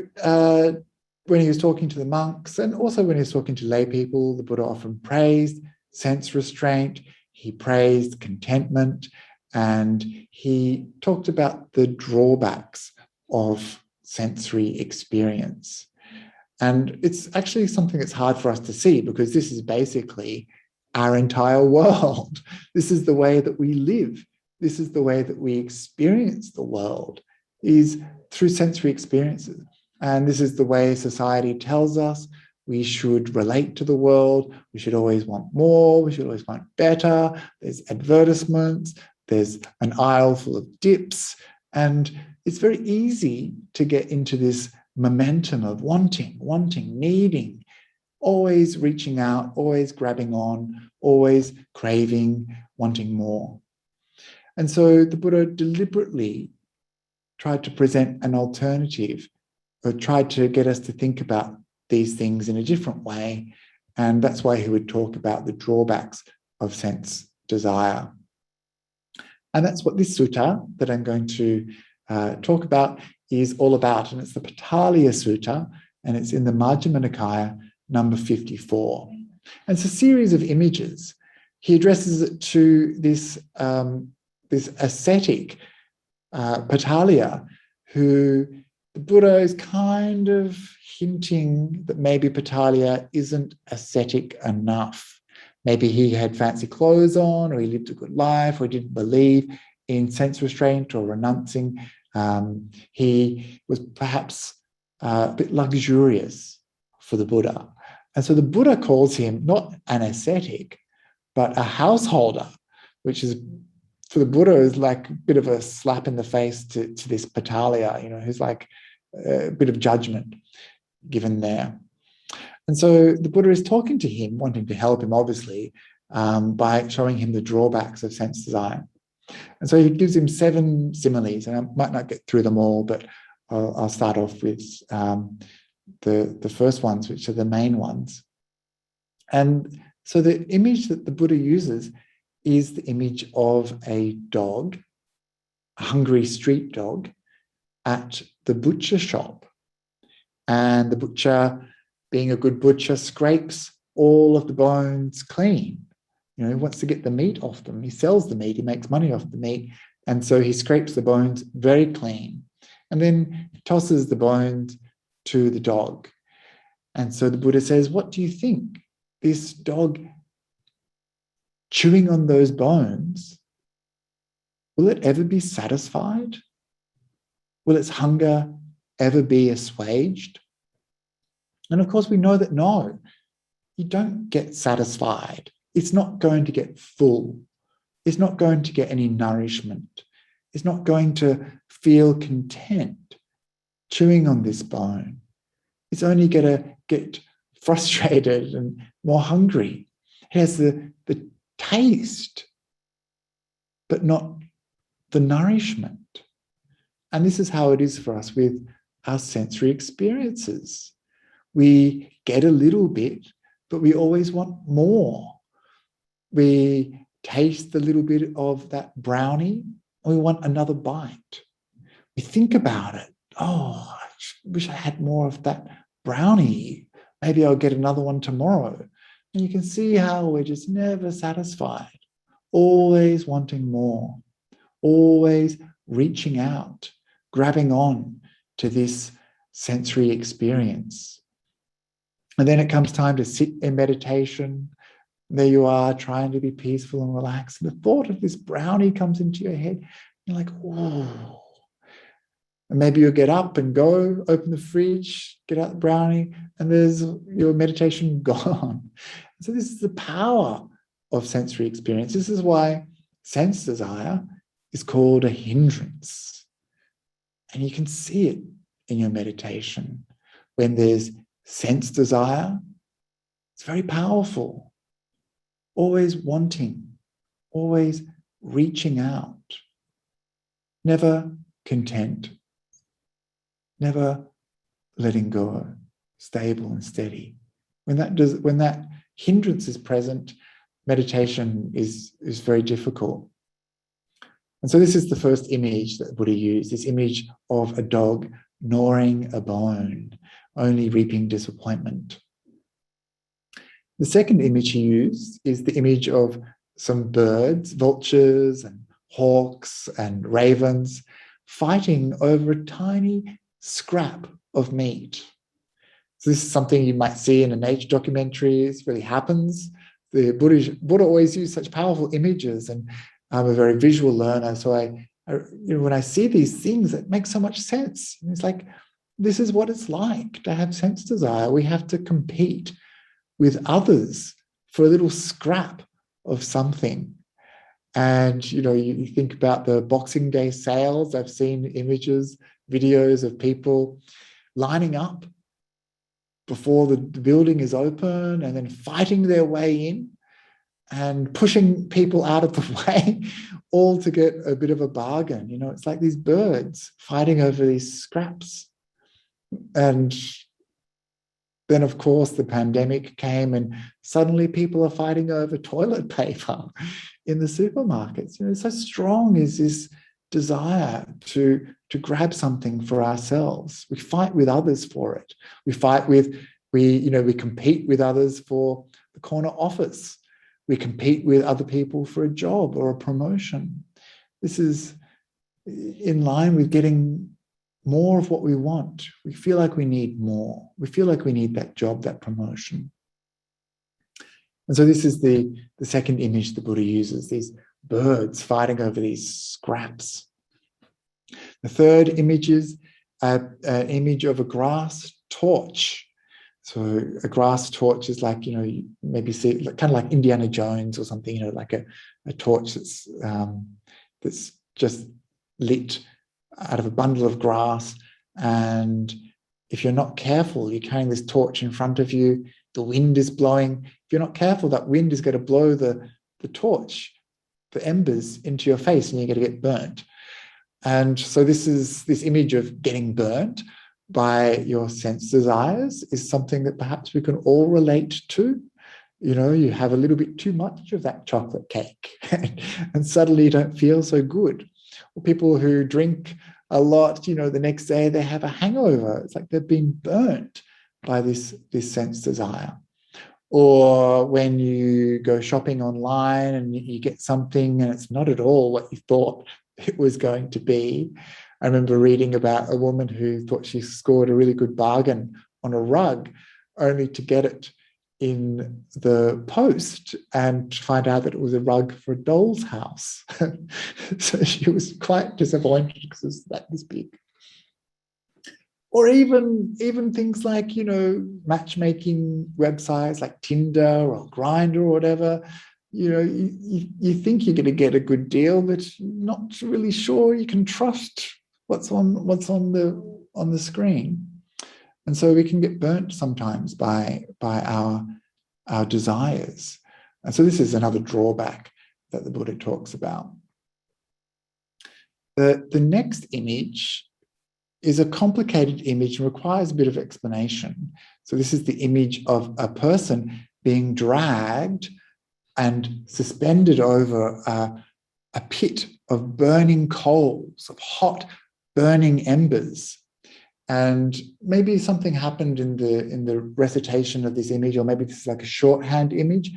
when he was talking to the monks, and also when he was talking to lay people, the Buddha often praised sense restraint, he praised contentment, and he talked about the drawbacks of sensory experience. And it's actually something that's hard for us to see, because this is basically our entire world. This is the way that we live. This is the way that we experience the world, is through sensory experiences. And this is the way society tells us we should relate to the world. We should always want more. We should always want better. There's advertisements. There's an aisle full of dips. And it's very easy to get into this momentum of wanting, needing, always reaching out, always grabbing on, always craving, wanting more. And so the Buddha deliberately tried to present an alternative, or tried to get us to think about these things in a different way. And that's why he would talk about the drawbacks of sense desire. And that's what this sutta that I'm going to talk about is all about. And it's the Patalaya Sutta, and it's in the Majjhima Nikaya, number 54. And it's a series of images. He addresses it to this this ascetic, Patalia, who the Buddha is kind of hinting that maybe Patalia isn't ascetic enough. Maybe he had fancy clothes on, or he lived a good life, or he didn't believe in sense restraint or renouncing. He was perhaps a bit luxurious for the Buddha. And so the Buddha calls him not an ascetic, but a householder, which is, for the Buddha, is like a bit of a slap in the face to this Patalia, who's like a bit of judgment given there. And so the Buddha is talking to him, wanting to help him, obviously, by showing him the drawbacks of sense desire. And so he gives him 7 similes, and I might not get through them all, but I'll start off with the first ones, which are the main ones. And so the image that the Buddha uses is the image of a dog, a hungry street dog, at the butcher shop. And the butcher, being a good butcher, scrapes all of the bones clean. He wants to get the meat off them. He sells the meat, he makes money off the meat. And so he scrapes the bones very clean and then tosses the bones to the dog. And so the Buddha says, what do you think? This dog chewing on those bones, will it ever be satisfied? Will its hunger ever be assuaged? And of course, we know that no, you don't get satisfied. It's not going to get full. It's not going to get any nourishment. It's not going to feel content chewing on this bone. It's only going to get frustrated and more hungry. It has the taste, but not the nourishment. And this is how it is for us with our sensory experiences. We get a little bit, but we always want more. We taste a little bit of that brownie, and we want another bite. We think about it. Oh, I wish I had more of that brownie. Maybe I'll get another one tomorrow. And you can see how we're just never satisfied, always wanting more, always reaching out, grabbing on to this sensory experience. And then it comes time to sit in meditation. There you are, trying to be peaceful and relaxed. And the thought of this brownie comes into your head. You're like, oh. And maybe you'll get up and go, open the fridge, get out the brownie, and there's your meditation gone. So this is the power of sensory experience. This is why sense desire is called a hindrance. And you can see it in your meditation. When there's sense desire, it's very powerful. Always wanting, always reaching out, never content, never letting go, stable and steady. When that hindrance is present, meditation is very difficult. And so this is the first image that Buddha used, this image of a dog gnawing a bone, only reaping disappointment. The second image he used is the image of some birds, vultures and hawks and ravens, fighting over a tiny scrap of meat. So this is something you might see in a nature documentary. It really happens. The Buddha always used such powerful images, and I'm a very visual learner. So I when I see these things, it makes so much sense. And it's like, this is what it's like to have sense desire. We have to compete with others for a little scrap of something. And, you think about the Boxing Day sales. I've seen images, videos of people lining up before the building is open and then fighting their way in and pushing people out of the way, all to get a bit of a bargain. It's like these birds fighting over these scraps. And then, of course, the pandemic came and suddenly people are fighting over toilet paper in the supermarkets. So strong is this desire to grab something for ourselves. We fight with others for it. We compete with others for the corner office. We compete with other people for a job or a promotion. This is in line with getting more of what we want. We feel like we need more. We feel like we need that job, that promotion. And so this is the second image the Buddha uses, these birds fighting over these scraps. The third image is an image of a grass torch. So a grass torch is like, you maybe see kind of like Indiana Jones or something, like a torch that's just lit out of a bundle of grass. And if you're not careful, you're carrying this torch in front of you, the wind is blowing. If you're not careful, that wind is going to blow the torch, the embers, into your face, and you're going to get burnt. And so this image of getting burnt by your sense desires is something that perhaps we can all relate to. You have a little bit too much of that chocolate cake and suddenly you don't feel so good. Or people who drink a lot, the next day they have a hangover. It's like they've been burnt by this sense desire. Or when you go shopping online and you get something and it's not at all what you thought it was going to be. I remember reading about a woman who thought she scored a really good bargain on a rug, only to get it in the post and find out that it was a rug for a doll's house. So she was quite disappointed because it was this big. Or even things like, matchmaking websites like Tinder or Grindr or whatever. You think you're going to get a good deal, but you're not really sure you can trust what's on the screen. And so we can get burnt sometimes by our desires. And so this is another drawback that the Buddha talks about. The next image is a complicated image and requires a bit of explanation. So this is the image of a person being dragged and suspended over a pit of burning coals, of hot burning embers. And maybe something happened in the recitation of this image, or maybe this is like a shorthand image,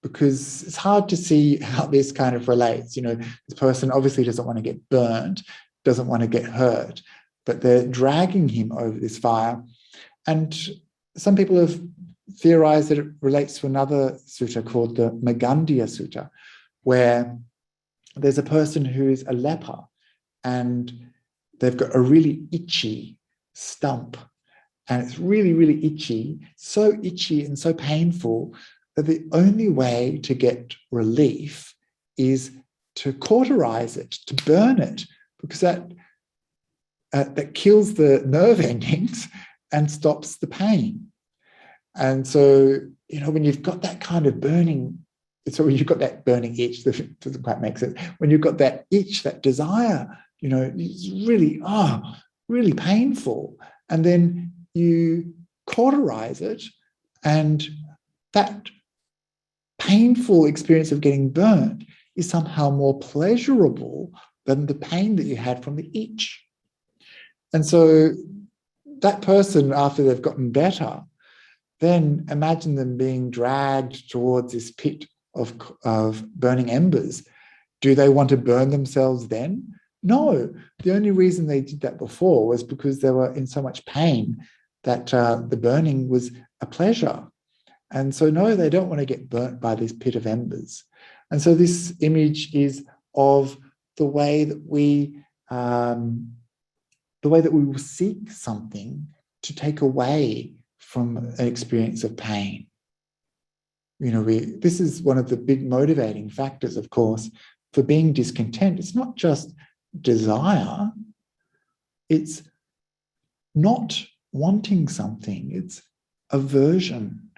because it's hard to see how this kind of relates. This person obviously doesn't want to get burnt, doesn't want to get hurt, but they're dragging him over this fire. And some people have theorized that it relates to another sutta called the Magandhya Sutta, where there's a person who is a leper and they've got a really itchy stump, and it's really, really itchy, so itchy and so painful that the only way to get relief is to cauterize it, to burn it, because that kills the nerve endings and stops the pain. And so, when you've got that kind of burning, so when you've got that burning itch, that doesn't quite make sense. When you've got that itch, that desire, it's really painful. And then you cauterize it, and that painful experience of getting burnt is somehow more pleasurable than the pain that you had from the itch. And so that person, after they've gotten better, then imagine them being dragged towards this pit of burning embers. Do they want to burn themselves then? No. The only reason they did that before was because they were in so much pain that the burning was a pleasure. And so, no, they don't want to get burnt by this pit of embers. And so this image is of the way that we will seek something to take away from an experience of pain. This is one of the big motivating factors, of course, for being discontent. It's not just desire, it's not wanting something, it's aversion,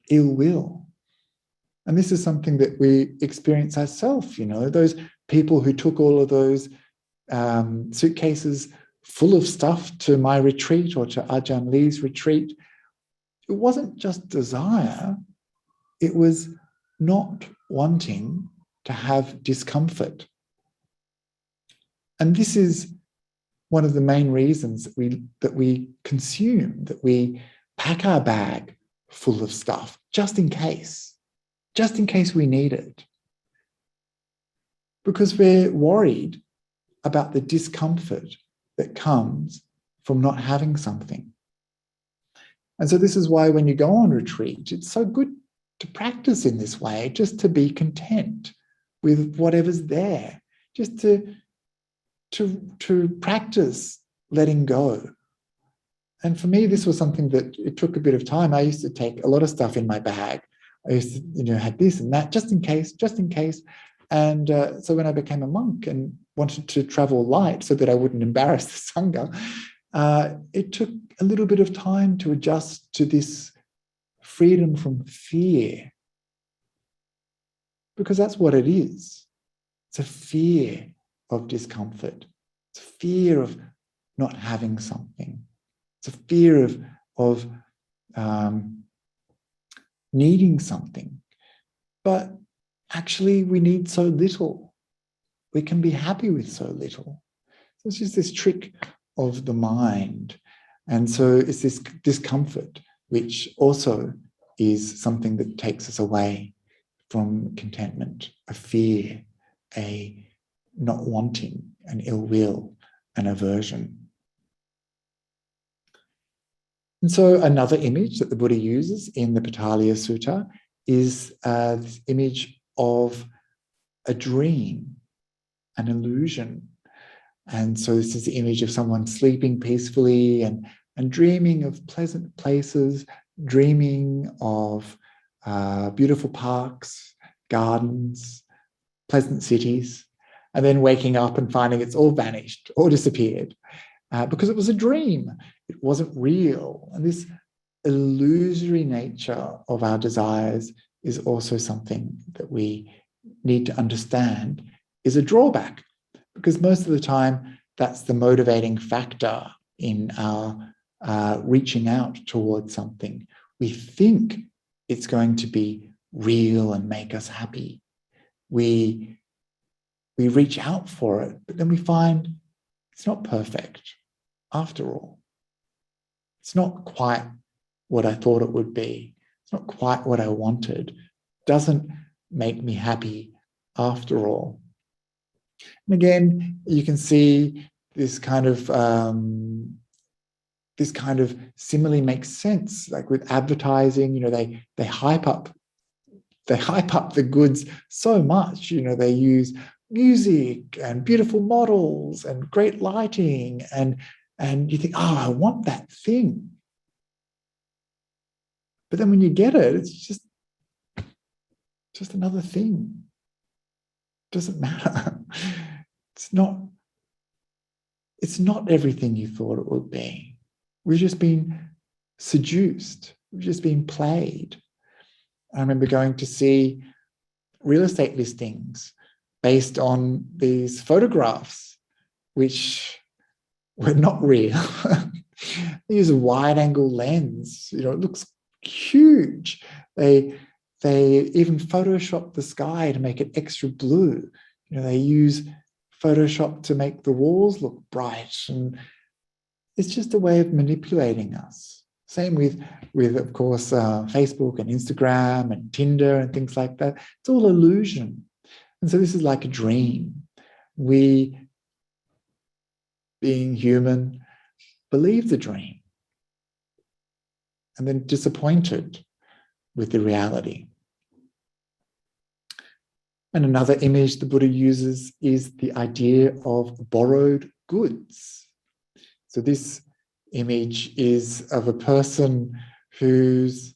ill will. And this is something that we experience ourselves, those people who took all of those suitcases full of stuff to my retreat or to Ajahn Lee's retreat. It wasn't just desire, it was not wanting to have discomfort. And this is one of the main reasons that we consume, that we pack our bag full of stuff, just in case we need it. Because we're worried about the discomfort that comes from not having something. And so this is why when you go on retreat, it's so good to practice in this way, just to be content with whatever's there, just to practice letting go. And for me, this was something that it took a bit of time. I used to take a lot of stuff in my bag. I used to, have this and that, just in case. And so when I became a monk and wanted to travel light so that I wouldn't embarrass the Sangha, it took a little bit of time to adjust to this freedom from fear. Because that's what it is. It's a fear of discomfort. It's a fear of not having something. It's a fear of needing something. But actually, we need so little. We can be happy with so little. So it's just this trick of the mind. And so it's this discomfort, which also is something that takes us away from contentment, a fear, a not wanting, an ill will, an aversion. And so another image that the Buddha uses in the Patalaya Sutta is this image of a dream, an illusion. And so this is the image of someone sleeping peacefully and dreaming of pleasant places, dreaming of beautiful parks, gardens, pleasant cities, and then waking up and finding it's all vanished or disappeared because it was a dream. It wasn't real. And this illusory nature of our desires is also something that we need to understand is a drawback, because most of the time that's the motivating factor in our reaching out towards something. We think it's going to be real and make us happy. We reach out for it, but then we find it's not perfect after all. It's not quite what I thought it would be. It's not quite what I wanted. It doesn't make me happy after all. And again, you can see this kind of simile makes sense. Like with advertising, they hype up the goods so much. They use music and beautiful models and great lighting, and you think, oh, I want that thing. But then when you get it, it's just another thing. It doesn't matter. It's not everything you thought it would be. We've just been seduced. We've just been played. I remember going to see real estate listings based on these photographs, which were not real. They use a wide-angle lens. It looks huge. They even Photoshop the sky to make it extra blue. They use Photoshop to make the walls look bright, and it's just a way of manipulating us. Same with of course, Facebook and Instagram and Tinder and things like that. It's all illusion. And so this is like a dream. We, being human, believe the dream and then disappointed with the reality. And another image the Buddha uses is the idea of borrowed goods. So this image is of a person who's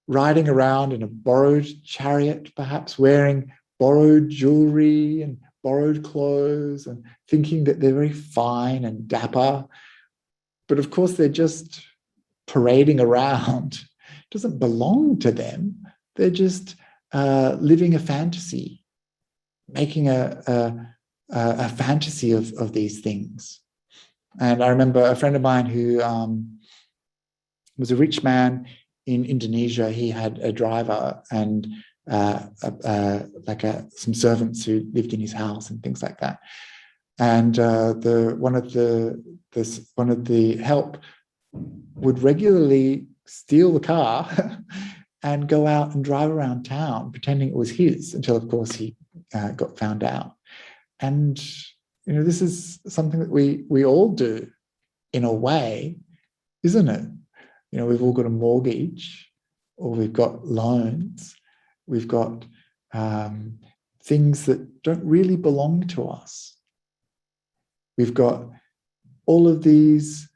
riding around in a borrowed chariot, perhaps wearing borrowed jewelry and borrowed clothes and thinking that they're very fine and dapper. But of course, they're just parading around. It doesn't belong to them. They're just living a fantasy, making a fantasy of these things. And I remember a friend of mine who was a rich man in Indonesia. He had a driver and some servants who lived in his house and things like that. And one of the help would regularly steal the car and go out and drive around town pretending it was his, until of course he got found out. And This is something that we all do in a way, isn't it? We've all got a mortgage, or we've got loans, we've got things that don't really belong to us. We've got all of these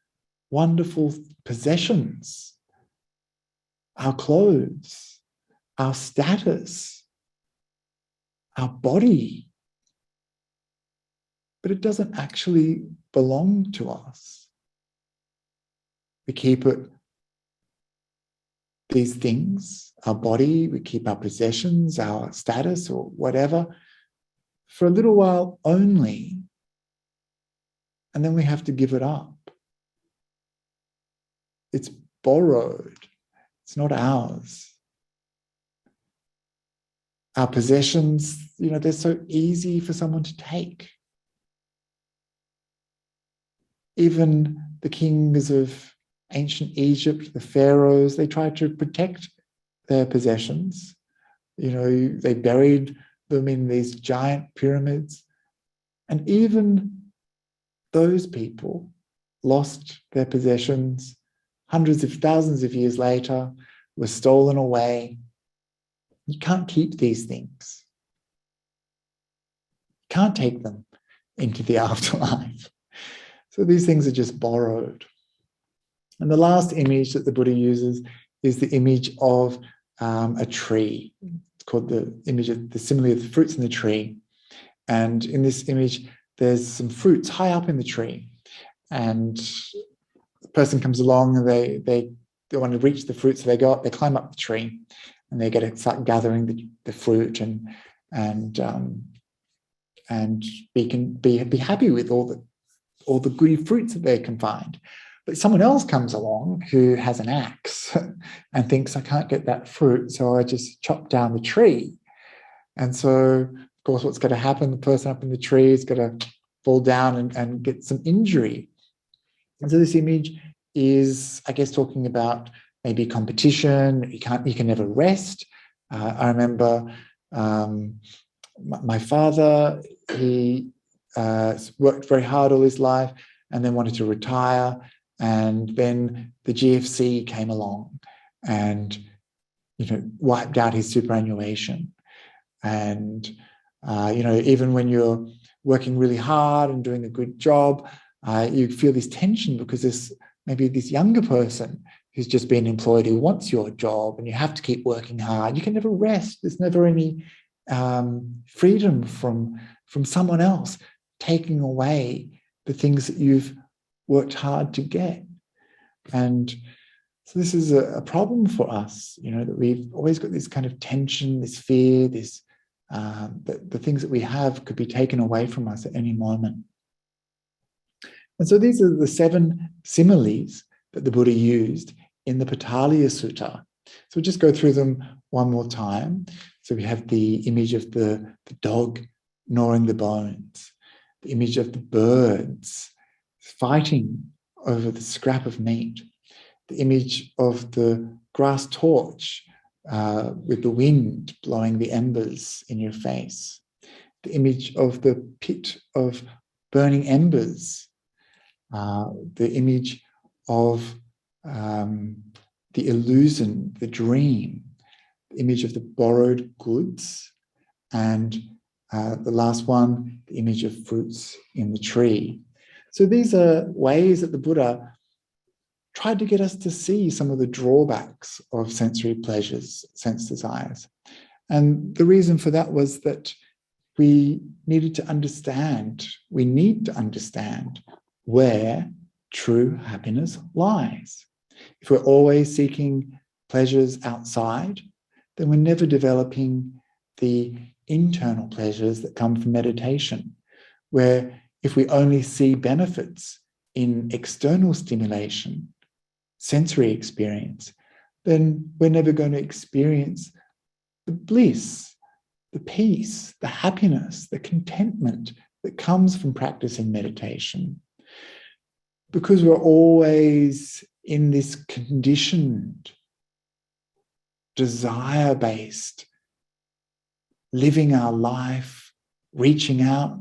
wonderful possessions, our clothes, our status, our body, but it doesn't actually belong to us. We keep these things, our body, we keep our possessions, our status, or whatever, for a little while only, and then we have to give it up. It's borrowed. It's not ours. Our possessions, they're so easy for someone to take. Even the kings of ancient Egypt, the pharaohs, they tried to protect their possessions. They buried them in these giant pyramids. And even those people lost their possessions hundreds of thousands of years later, were stolen away. You can't keep these things. You can't take them into the afterlife. So these things are just borrowed. And the last image that the Buddha uses is the image of a tree. It's called the image of the simile of the fruits in the tree. And in this image, there's some fruits high up in the tree. And the person comes along and they want to reach the fruit, so they go up, they climb up the tree, and they get to start gathering the fruit and be happy with all the goody fruits that they can find. But someone else comes along who has an axe and thinks, I can't get that fruit, so I just chop down the tree. And so, of course, what's going to happen? The person up in the tree is going to fall down and get some injury. And so this image is, I guess, talking about maybe competition. You can never rest. I remember my father, he worked very hard all his life and then wanted to retire. And then the GFC came along and, wiped out his superannuation. And, even when you're working really hard and doing a good job, you feel this tension because there's maybe this younger person who's just been employed who wants your job, and you have to keep working hard. You can never rest. There's never any freedom from someone else taking away the things that you've worked hard to get. And so this is a problem for us, that we've always got this kind of tension, this fear, this that the things that we have could be taken away from us at any moment. And so these are the 7 similes that the Buddha used in the Patalaya Sutta. So we'll just go through them one more time. So we have the image of the dog gnawing the bones, the image of the birds fighting over the scrap of meat, the image of the grass torch with the wind blowing the embers in your face, the image of the pit of burning embers, the image of the illusion, the dream, the image of the borrowed goods, and the last one, the image of fruits in the tree. So these are ways that the Buddha tried to get us to see some of the drawbacks of sensory pleasures, sense desires. And the reason for that was that we need to understand where true happiness lies. If we're always seeking pleasures outside, then we're never developing the internal pleasures that come from meditation, where if we only see benefits in external stimulation, sensory experience, then we're never going to experience the bliss, the peace, the happiness, the contentment that comes from practicing meditation. Because we're always in this conditioned, desire-based, living our life, reaching out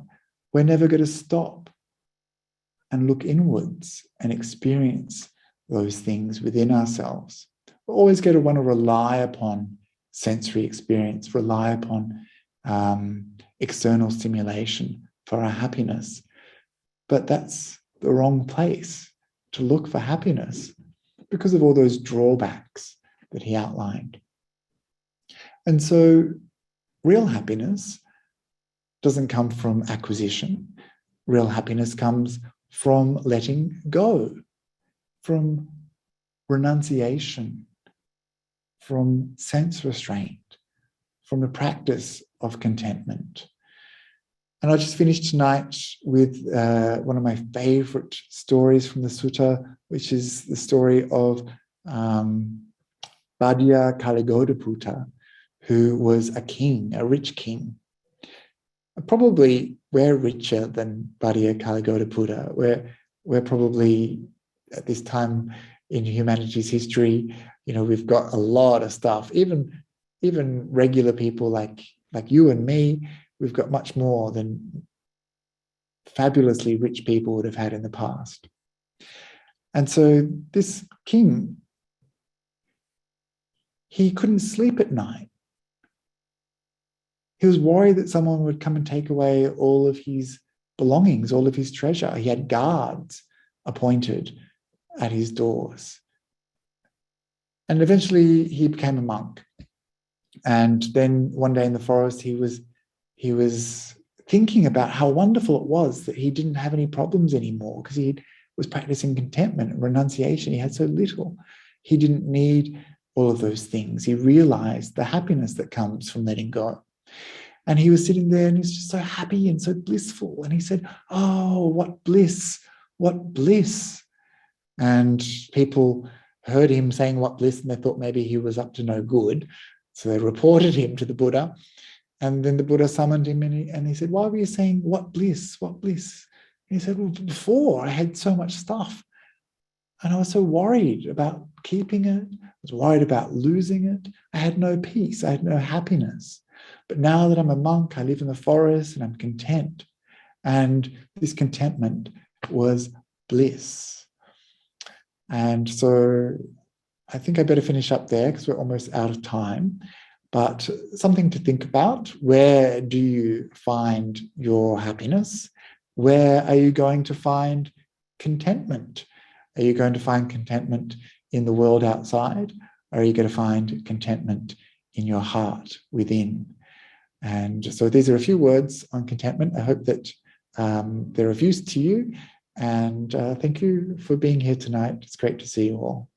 we're never going to stop and look inwards and experience those things within ourselves. We're always going to want to rely upon sensory experience, rely upon external stimulation for our happiness. But that's the wrong place to look for happiness because of all those drawbacks that he outlined. And so real happiness doesn't come from acquisition. Real happiness comes from letting go, from renunciation, from sense restraint, from the practice of contentment. And I just finished tonight with one of my favorite stories from the sutta, which is the story of Bhante Akāliko, who was a king, a rich king. Probably we're richer than Bhante Akāliko. We're probably at this time in humanity's history, we've got a lot of stuff. Even regular people like you and me, we've got much more than fabulously rich people would have had in the past. And so this king, he couldn't sleep at night. He was worried that someone would come and take away all of his belongings, all of his treasure. He had guards appointed at his doors. And eventually he became a monk. And then one day in the forest, he was thinking about how wonderful it was that he didn't have any problems anymore because he was practicing contentment and renunciation. He had so little. He didn't need all of those things. He realized the happiness that comes from letting go. And he was sitting there and he's just so happy and so blissful. And he said, "Oh, what bliss, what bliss." And people heard him saying what bliss, and they thought maybe he was up to no good. So they reported him to the Buddha. And then the Buddha summoned him and he said, "Why were you saying what bliss, what bliss?" And he said, "Well, before I had so much stuff and I was so worried about keeping it. I was worried about losing it. I had no peace. I had no happiness. But now that I'm a monk, I live in the forest and I'm content." And this contentment was bliss. And so I think I better finish up there because we're almost out of time. But something to think about: where do you find your happiness? Where are you going to find contentment? Are you going to find contentment in the world outside? Or are you going to find contentment in your heart within? And so these are a few words on contentment. I hope that they're of use to you. And thank you for being here tonight. It's great to see you all.